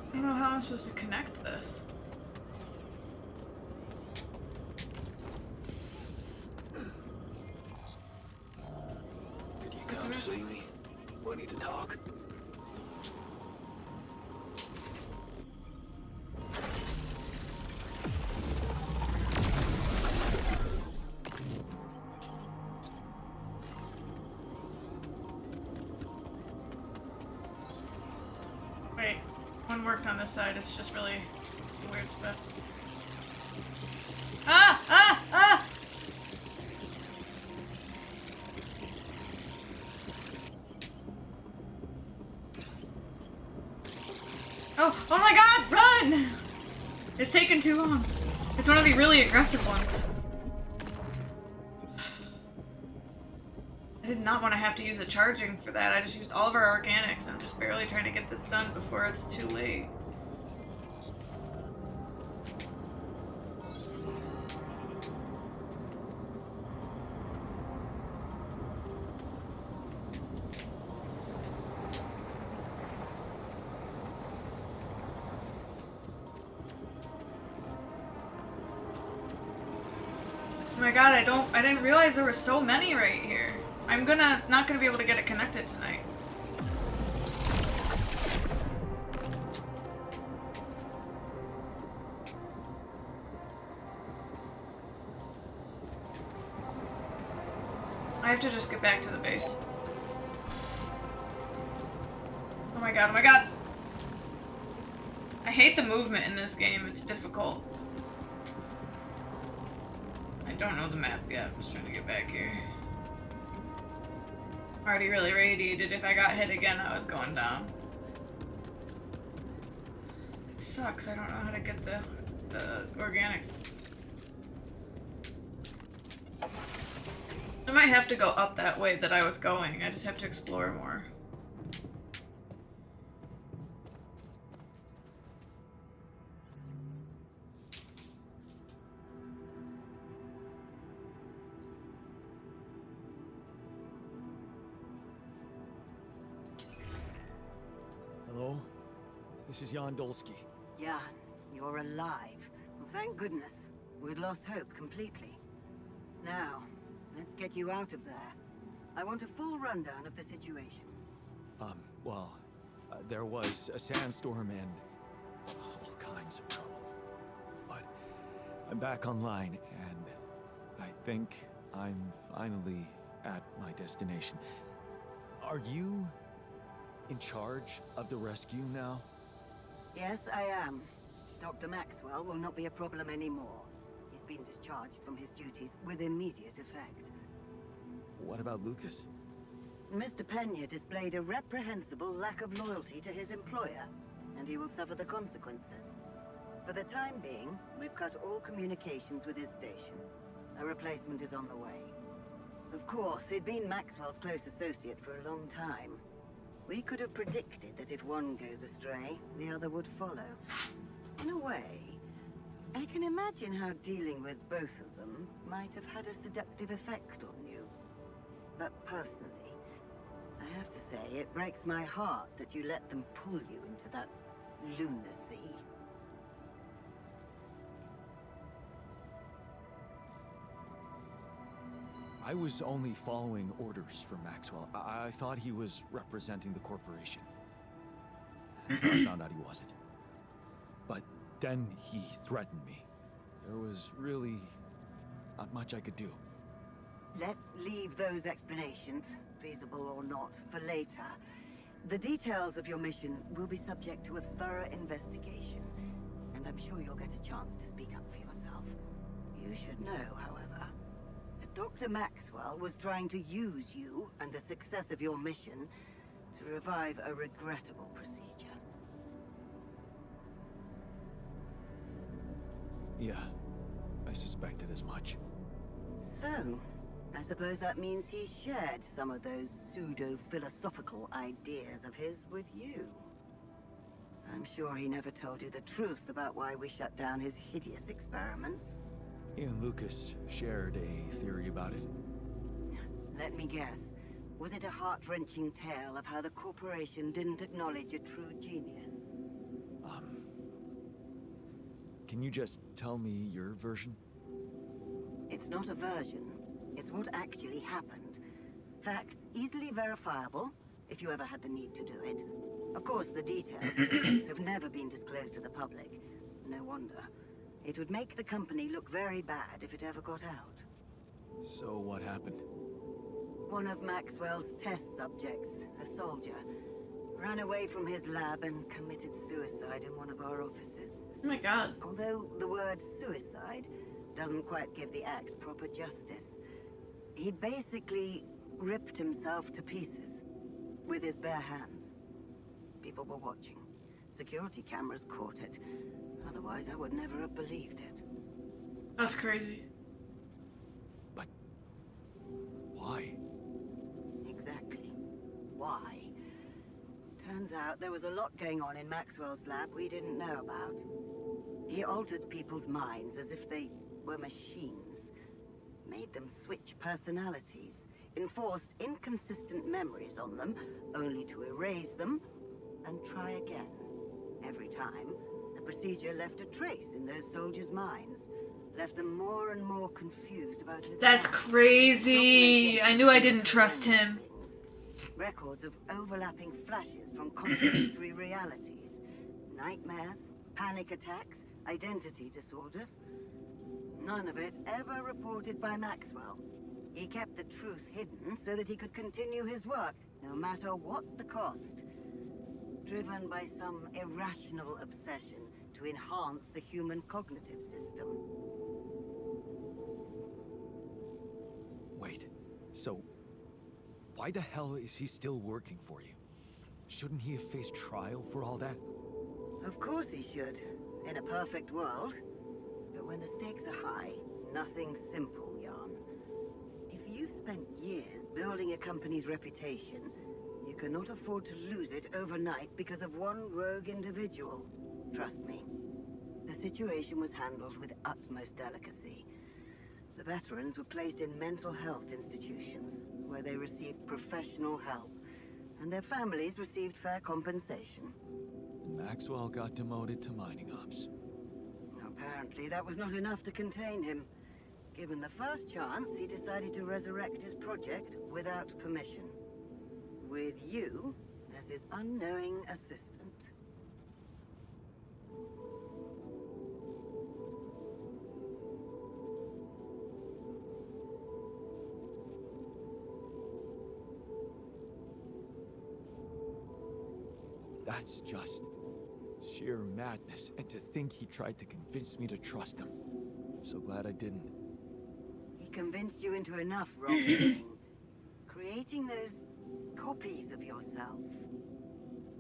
[SPEAKER 1] I don't know how I'm supposed to connect this.
[SPEAKER 2] Did you come see me? We need to talk.
[SPEAKER 1] Wait, one worked on this side. It's just really weird stuff. Ah! Ah! Ah! Oh! Oh my God! Run! It's taken too long. It's one of the really aggressive ones. I did not want to have to use a charging for that. I just used all of our organics. I'm just barely trying to get this done before it's too late. Oh my God, I didn't realize there were so many right here. I'm not gonna be able to get it connected tonight. I have to just get back to the base. Oh my God, oh my God! I hate the movement in this game, it's difficult. I don't know the map yet, I'm just trying to get back here. Already really radiated. If I got hit again, I was going down. It sucks. I don't know how to get the organics. I might have to go up that way that I was going. I just have to explore more.
[SPEAKER 7] This is Jan Dolski.
[SPEAKER 4] Jan, you're alive. Well, thank goodness. We'd lost hope completely. Now, let's get you out of there. I want a full rundown of the situation.
[SPEAKER 7] Well, there was a sandstorm and all kinds of trouble. But I'm back online, and I think I'm finally at my destination. Are you in charge of the rescue now?
[SPEAKER 4] Yes, I am. Dr. Maxwell will not be a problem anymore. He's been discharged from his duties with immediate effect.
[SPEAKER 7] What about Lucas?
[SPEAKER 4] Mr. Pena displayed a reprehensible lack of loyalty to his employer, and he will suffer the consequences. For the time being, we've cut all communications with his station. A replacement is on the way. Of course, he'd been Maxwell's close associate for a long time. We could have predicted that if one goes astray, the other would follow. In a way, I can imagine how dealing with both of them might have had a seductive effect on you. But personally, I have to say, it breaks my heart that you let them pull you into that lunacy.
[SPEAKER 7] I was only following orders from Maxwell. I thought he was representing the corporation. Until I found out he wasn't. But then he threatened me. There was really not much I could do.
[SPEAKER 4] Let's leave those explanations, feasible or not, for later. The details of your mission will be subject to a thorough investigation, and I'm sure you'll get a chance to speak up for yourself. You should know, however, that Dr. Maxwell was trying to use you and the success of your mission to revive a regrettable procedure.
[SPEAKER 7] Yeah, I suspected as much.
[SPEAKER 4] So, I suppose that means he shared some of those pseudo-philosophical ideas of his with you. I'm sure he never told you the truth about why we shut down his hideous experiments.
[SPEAKER 7] He and Lucas shared a theory about it.
[SPEAKER 4] Let me guess. Was it a heart-wrenching tale of how the corporation didn't acknowledge a true genius?
[SPEAKER 7] Can you just tell me your version?
[SPEAKER 4] It's not a version. It's what actually happened. Facts easily verifiable, if you ever had the need to do it. Of course, the details of the case have never been disclosed to the public. No wonder. It would make the company look very bad if it ever got out.
[SPEAKER 7] So what happened?
[SPEAKER 4] One of Maxwell's test subjects, a soldier, ran away from his lab and committed suicide in one of our offices.
[SPEAKER 1] Oh my god.
[SPEAKER 4] Although the word suicide doesn't quite give the act proper justice, he basically ripped himself to pieces with his bare hands. People were watching. Security cameras caught it. Otherwise, I would never have believed it.
[SPEAKER 1] That's crazy.
[SPEAKER 7] But why?
[SPEAKER 4] Exactly. Why? Turns out there was a lot going on in Maxwell's lab we didn't know about. He altered people's minds as if they were machines. Made them switch personalities. Enforced inconsistent memories on them, only to erase them and try again. Every time, the procedure left a trace in those soldiers' minds. Left them more and more confused about his
[SPEAKER 1] That's
[SPEAKER 4] actions.
[SPEAKER 1] crazy. I knew I didn't trust him.
[SPEAKER 4] Records of overlapping flashes from contradictory realities. Nightmares, panic attacks, identity disorders. None of it ever reported by Maxwell. He kept the truth hidden so that he could continue his work, no matter what the cost. Driven by some irrational obsession to enhance the human cognitive system.
[SPEAKER 7] Wait, so why the hell is he still working for you? Shouldn't he have faced trial for all that?
[SPEAKER 4] Of course he should, in a perfect world. But when the stakes are high, nothing's simple, Jan. If you've spent years building a company's reputation, you cannot afford to lose it overnight because of one rogue individual. Trust me. The situation was handled with utmost delicacy. The veterans were placed in mental health institutions, where they received professional help, and their families received fair compensation.
[SPEAKER 7] And
[SPEAKER 2] Maxwell got demoted to mining ops.
[SPEAKER 4] Apparently, that was not enough to contain him. Given the first chance, he decided to resurrect his project without permission. With you as his unknowing assistant.
[SPEAKER 2] That's just sheer madness, and to think he tried to convince me to trust him. I'm so glad I didn't.
[SPEAKER 4] He convinced you into enough wrongdoing. Creating those copies of yourself.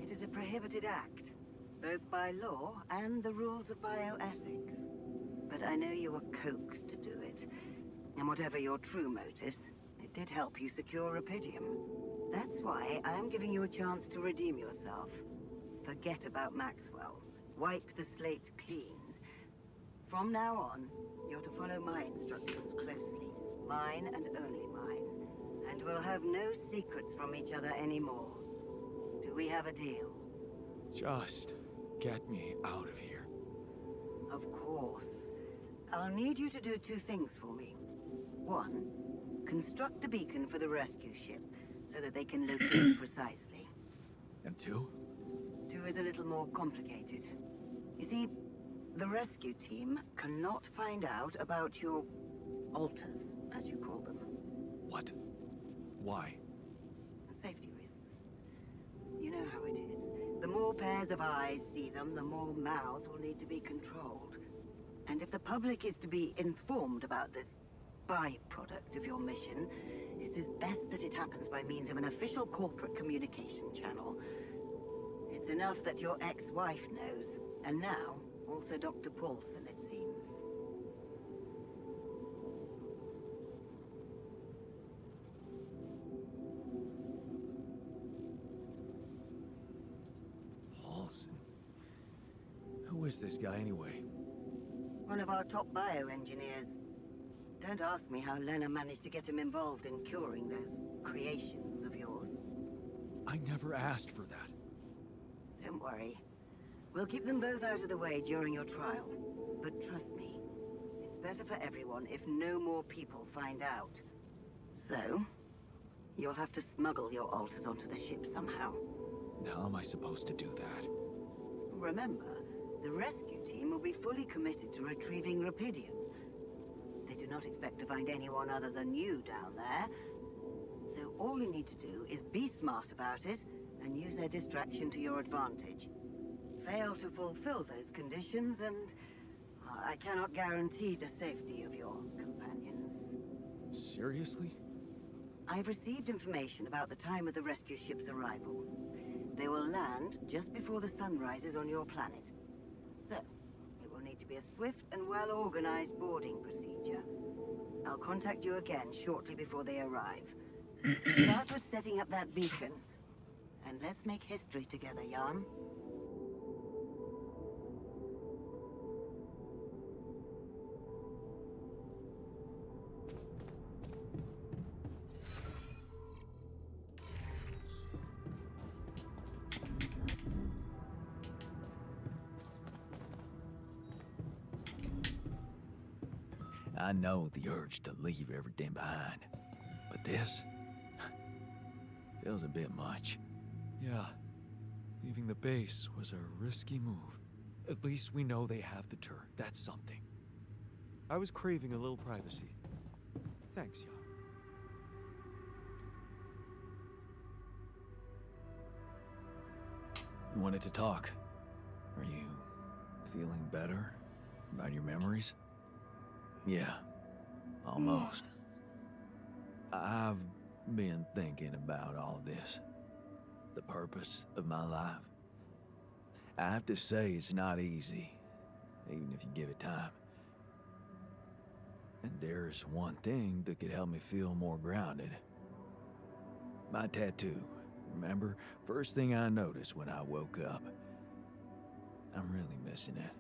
[SPEAKER 4] It is a prohibited act, both by law and the rules of bioethics. But I know you were coaxed to do it. And whatever your true motives, it did help you secure Rapidium. That's why I am giving you a chance to redeem yourself. Forget about Maxwell. Wipe the slate clean. From now on, you're to follow my instructions closely. Mine and only mine. And we'll have no secrets from each other anymore. Do we have a deal?
[SPEAKER 2] Just get me out of here.
[SPEAKER 4] Of course. I'll need you to do two things for me. One, construct a beacon for the rescue ship, so that they can locate precisely.
[SPEAKER 2] And two?
[SPEAKER 4] Two is a little more complicated. You see, the rescue team cannot find out about your alters, as you call them.
[SPEAKER 2] What? Why?
[SPEAKER 4] Safety reasons. You know how it is. The more pairs of eyes see them, the more mouths will need to be controlled. And if the public is to be informed about this byproduct of your mission, it is best that it happens by means of an official corporate communication channel. It's enough that your ex-wife knows, and now, also Dr. Paulson, it seems.
[SPEAKER 2] Paulson? Who is this guy anyway?
[SPEAKER 4] One of our top bioengineers. Don't ask me how Lena managed to get him involved in curing those creations of yours.
[SPEAKER 2] I never asked for that.
[SPEAKER 4] Don't worry. We'll keep them both out of the way during your trial. But trust me, it's better for everyone if no more people find out. So, you'll have to smuggle your alters onto the ship somehow.
[SPEAKER 2] How am I supposed to do that?
[SPEAKER 4] Remember, the rescue team will be fully committed to retrieving Rapidium. They do not expect to find anyone other than you down there. So all you need to do is be smart about it and use their distraction to your advantage. Fail to fulfill those conditions and I cannot guarantee the safety of your companions.
[SPEAKER 2] Seriously?
[SPEAKER 4] I've received information about the time of the rescue ship's arrival. They will land just before the sun rises on your planet. So, it will need to be a swift and well-organized boarding procedure. I'll contact you again shortly before they arrive. Start with setting up that beacon. And let's make history together, Jan.
[SPEAKER 3] I know the urge to leave everything behind, but this feels a bit much.
[SPEAKER 2] Yeah. Leaving the base was a risky move. At least we know they have the turret. That's something. I was craving a little privacy. Thanks, Jan.
[SPEAKER 3] You wanted to talk. Are you feeling better about your memories? Yeah, almost. I've been thinking about all this. The purpose of my life. I have to say it's not easy, even if you give it time. And there's one thing that could help me feel more grounded. My tattoo, remember? First thing I noticed when I woke up. I'm really missing it.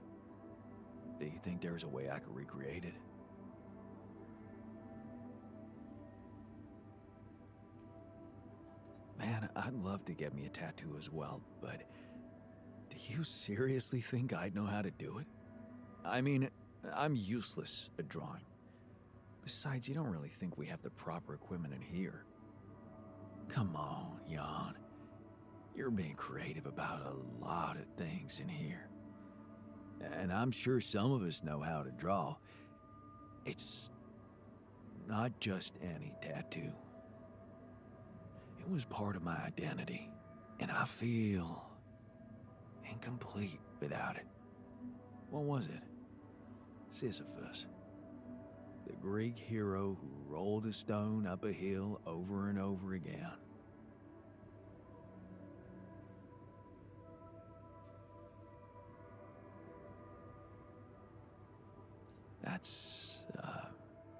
[SPEAKER 3] Do you think there's a way I could recreate it? Man, I'd love to get me a tattoo as well, but do
[SPEAKER 2] You seriously think I'd know how to do it? I mean, I'm useless at drawing. Besides, you don't really think we have the proper equipment in here. Come on, Jan. You're being creative about a lot of things in here. And I'm sure some of us know how to draw. It's not just any tattoo. It was part of my identity, and I feel incomplete without it. What was it? Sisyphus. The Greek hero who rolled a stone up a hill over and over again. That's a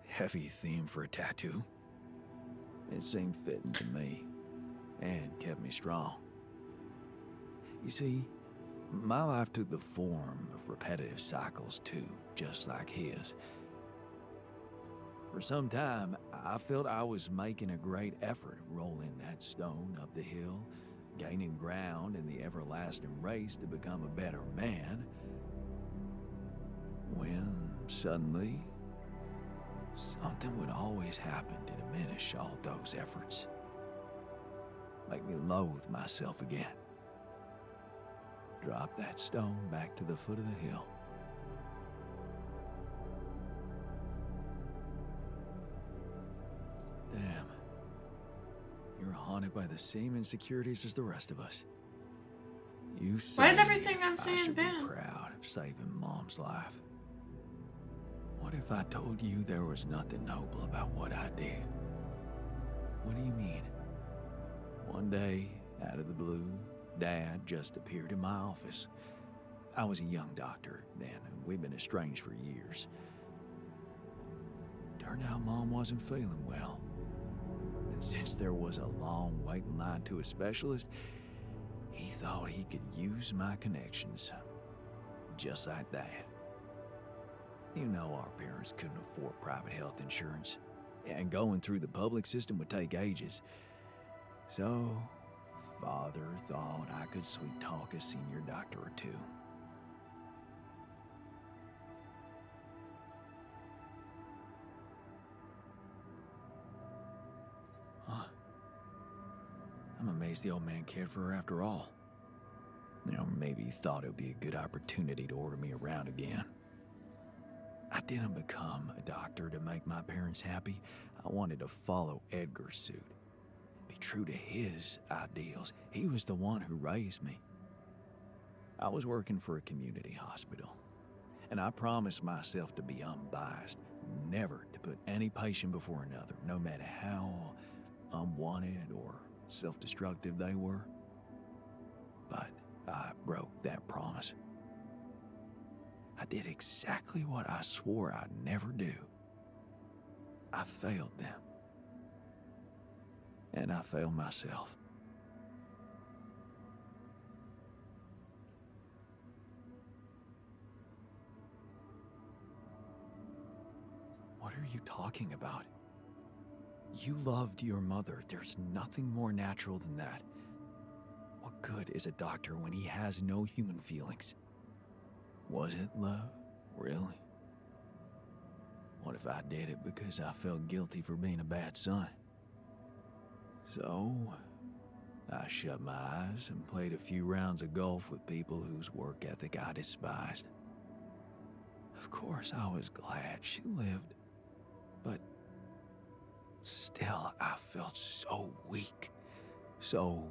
[SPEAKER 2] heavy theme for a tattoo. It seemed fitting to me, and kept me strong. You see, my life took the form of repetitive cycles too, just like his. For some time, I felt I was making a great effort rolling that stone up the hill, gaining ground in the everlasting race to become a better man, when suddenly, something would always happen to diminish all those efforts. Make me loathe myself again. Drop that stone back to the foot of the hill. Damn. You're haunted by the same insecurities as the rest of us. You
[SPEAKER 1] Why is
[SPEAKER 2] say
[SPEAKER 1] everything I'm
[SPEAKER 2] I
[SPEAKER 1] saying
[SPEAKER 2] should be
[SPEAKER 1] bad?
[SPEAKER 2] proud of saving Mom's life. What if I told you there was nothing noble about what I did? What do you mean? One day, out of the blue, Dad just appeared in my office. I was a young doctor then, and we'd been estranged for years. Turned out Mom wasn't feeling well. And since there was a long waiting line to a specialist, he thought he could use my connections. Just like that. You know our parents couldn't afford private health insurance, and going through the public system would take ages. So, Father thought I could sweet talk a senior doctor or two. Huh. I'm amazed the old man cared for her after all. You know, maybe he thought it would be a good opportunity to order me around again. I didn't become a doctor to make my parents happy. I wanted to follow Edgar's suit. Be true to his ideals. He was the one who raised me. I was working for a community hospital, and I promised myself to be unbiased, never to put any patient before another, no matter how unwanted or self-destructive they were. But I broke that promise. I did exactly what I swore I'd never do. I failed them. And I failed myself. What are you talking about? You loved your mother. There's nothing more natural than that. What good is a doctor when he has no human feelings? Was it love? Really? What if I did it because I felt guilty for being a bad son? So, I shut my eyes and played a few rounds of golf with people whose work ethic I despised. Of course, I was glad she lived, but still, I felt so weak, so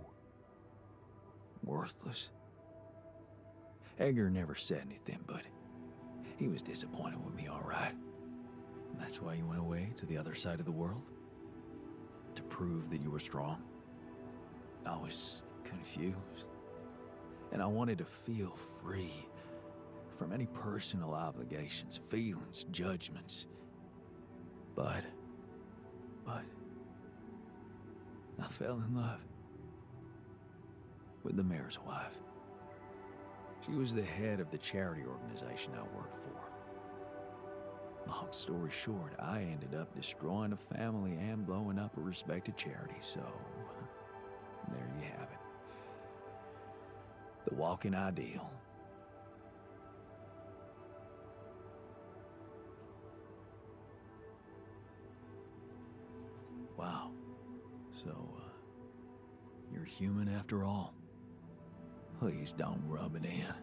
[SPEAKER 2] worthless. Edgar never said anything, but he was disappointed with me, all right. And that's why you went away to the other side of the world? To prove that you were strong? I was confused. And I wanted to feel free from any personal obligations, feelings, judgments. But I fell in love with the mayor's wife. She was the head of the charity organization I worked for. Long story short, I ended up destroying a family and blowing up a respected charity, so there you have it. The
[SPEAKER 3] walking ideal. Wow. So, you're human after all. Please don't rub it in.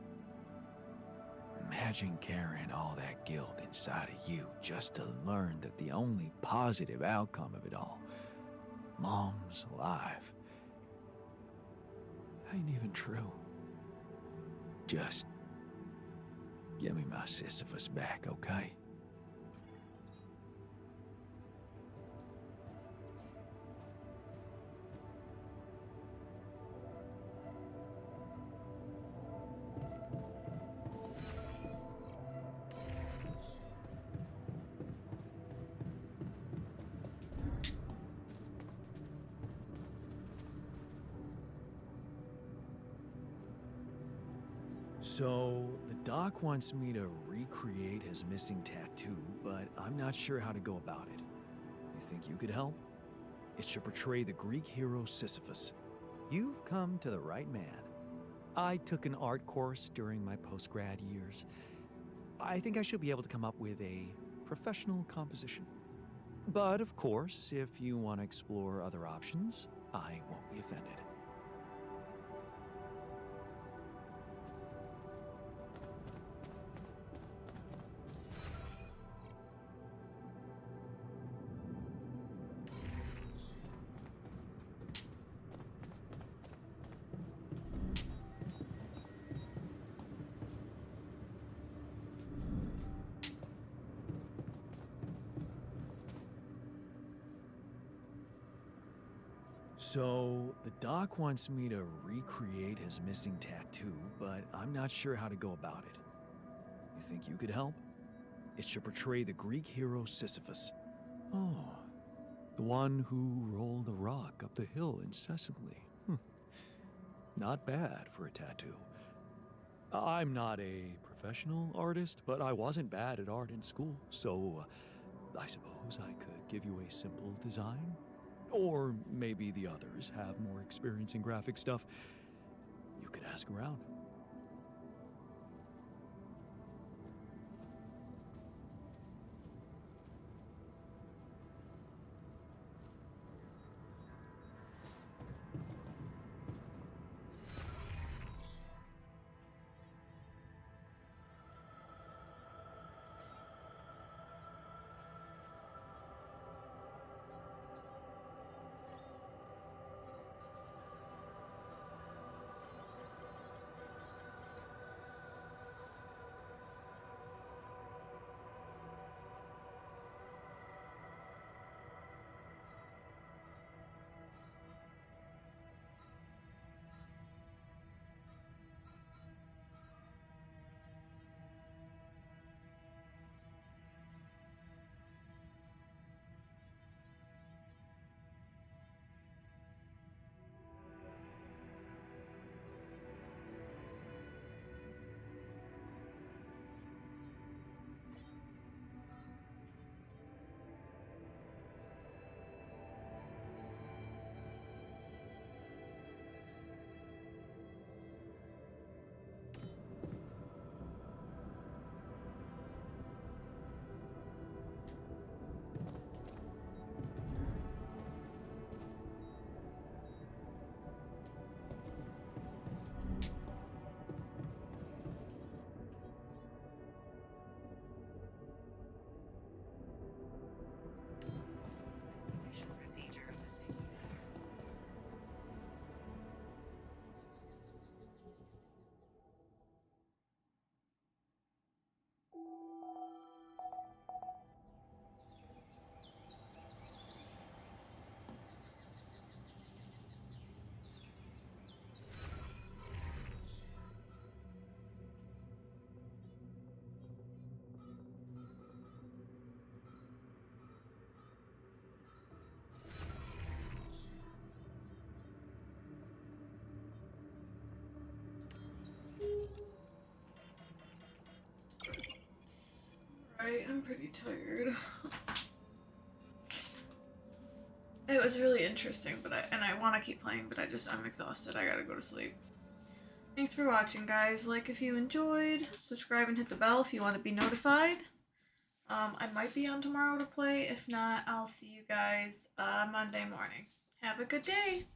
[SPEAKER 3] Imagine carrying all that guilt inside of you just to learn that the only positive outcome of it all, Mom's life, ain't even true. Just give me my Sisyphus back, okay? So, the doc wants me to recreate his missing tattoo, but I'm not sure how to go about it. You think you could help? It should portray the Greek hero Sisyphus. You've come to the right man. I took an art course during my post-grad years. I think I should be able to come up with a professional composition. But of course, if you want to explore other options, I won't be offended. So, the doc wants me to recreate his missing tattoo, but I'm not sure how to go about it. You think you could help? It should portray the Greek hero Sisyphus. Oh, the one who rolled a rock up the hill incessantly. Not bad for a tattoo. I'm not a professional artist, but I wasn't bad at art in school, so I suppose I could give you a simple design. Or maybe the others have more experience in graphic stuff. You could ask around.
[SPEAKER 1] Alright, I'm pretty tired. It was really interesting, but I want to keep playing, but I'm exhausted. I gotta go to sleep. Thanks for watching, guys. Like if you enjoyed, subscribe and hit the bell if you want to be notified. I might be on tomorrow to play. If not, I'll see you guys Monday morning. Have a good day.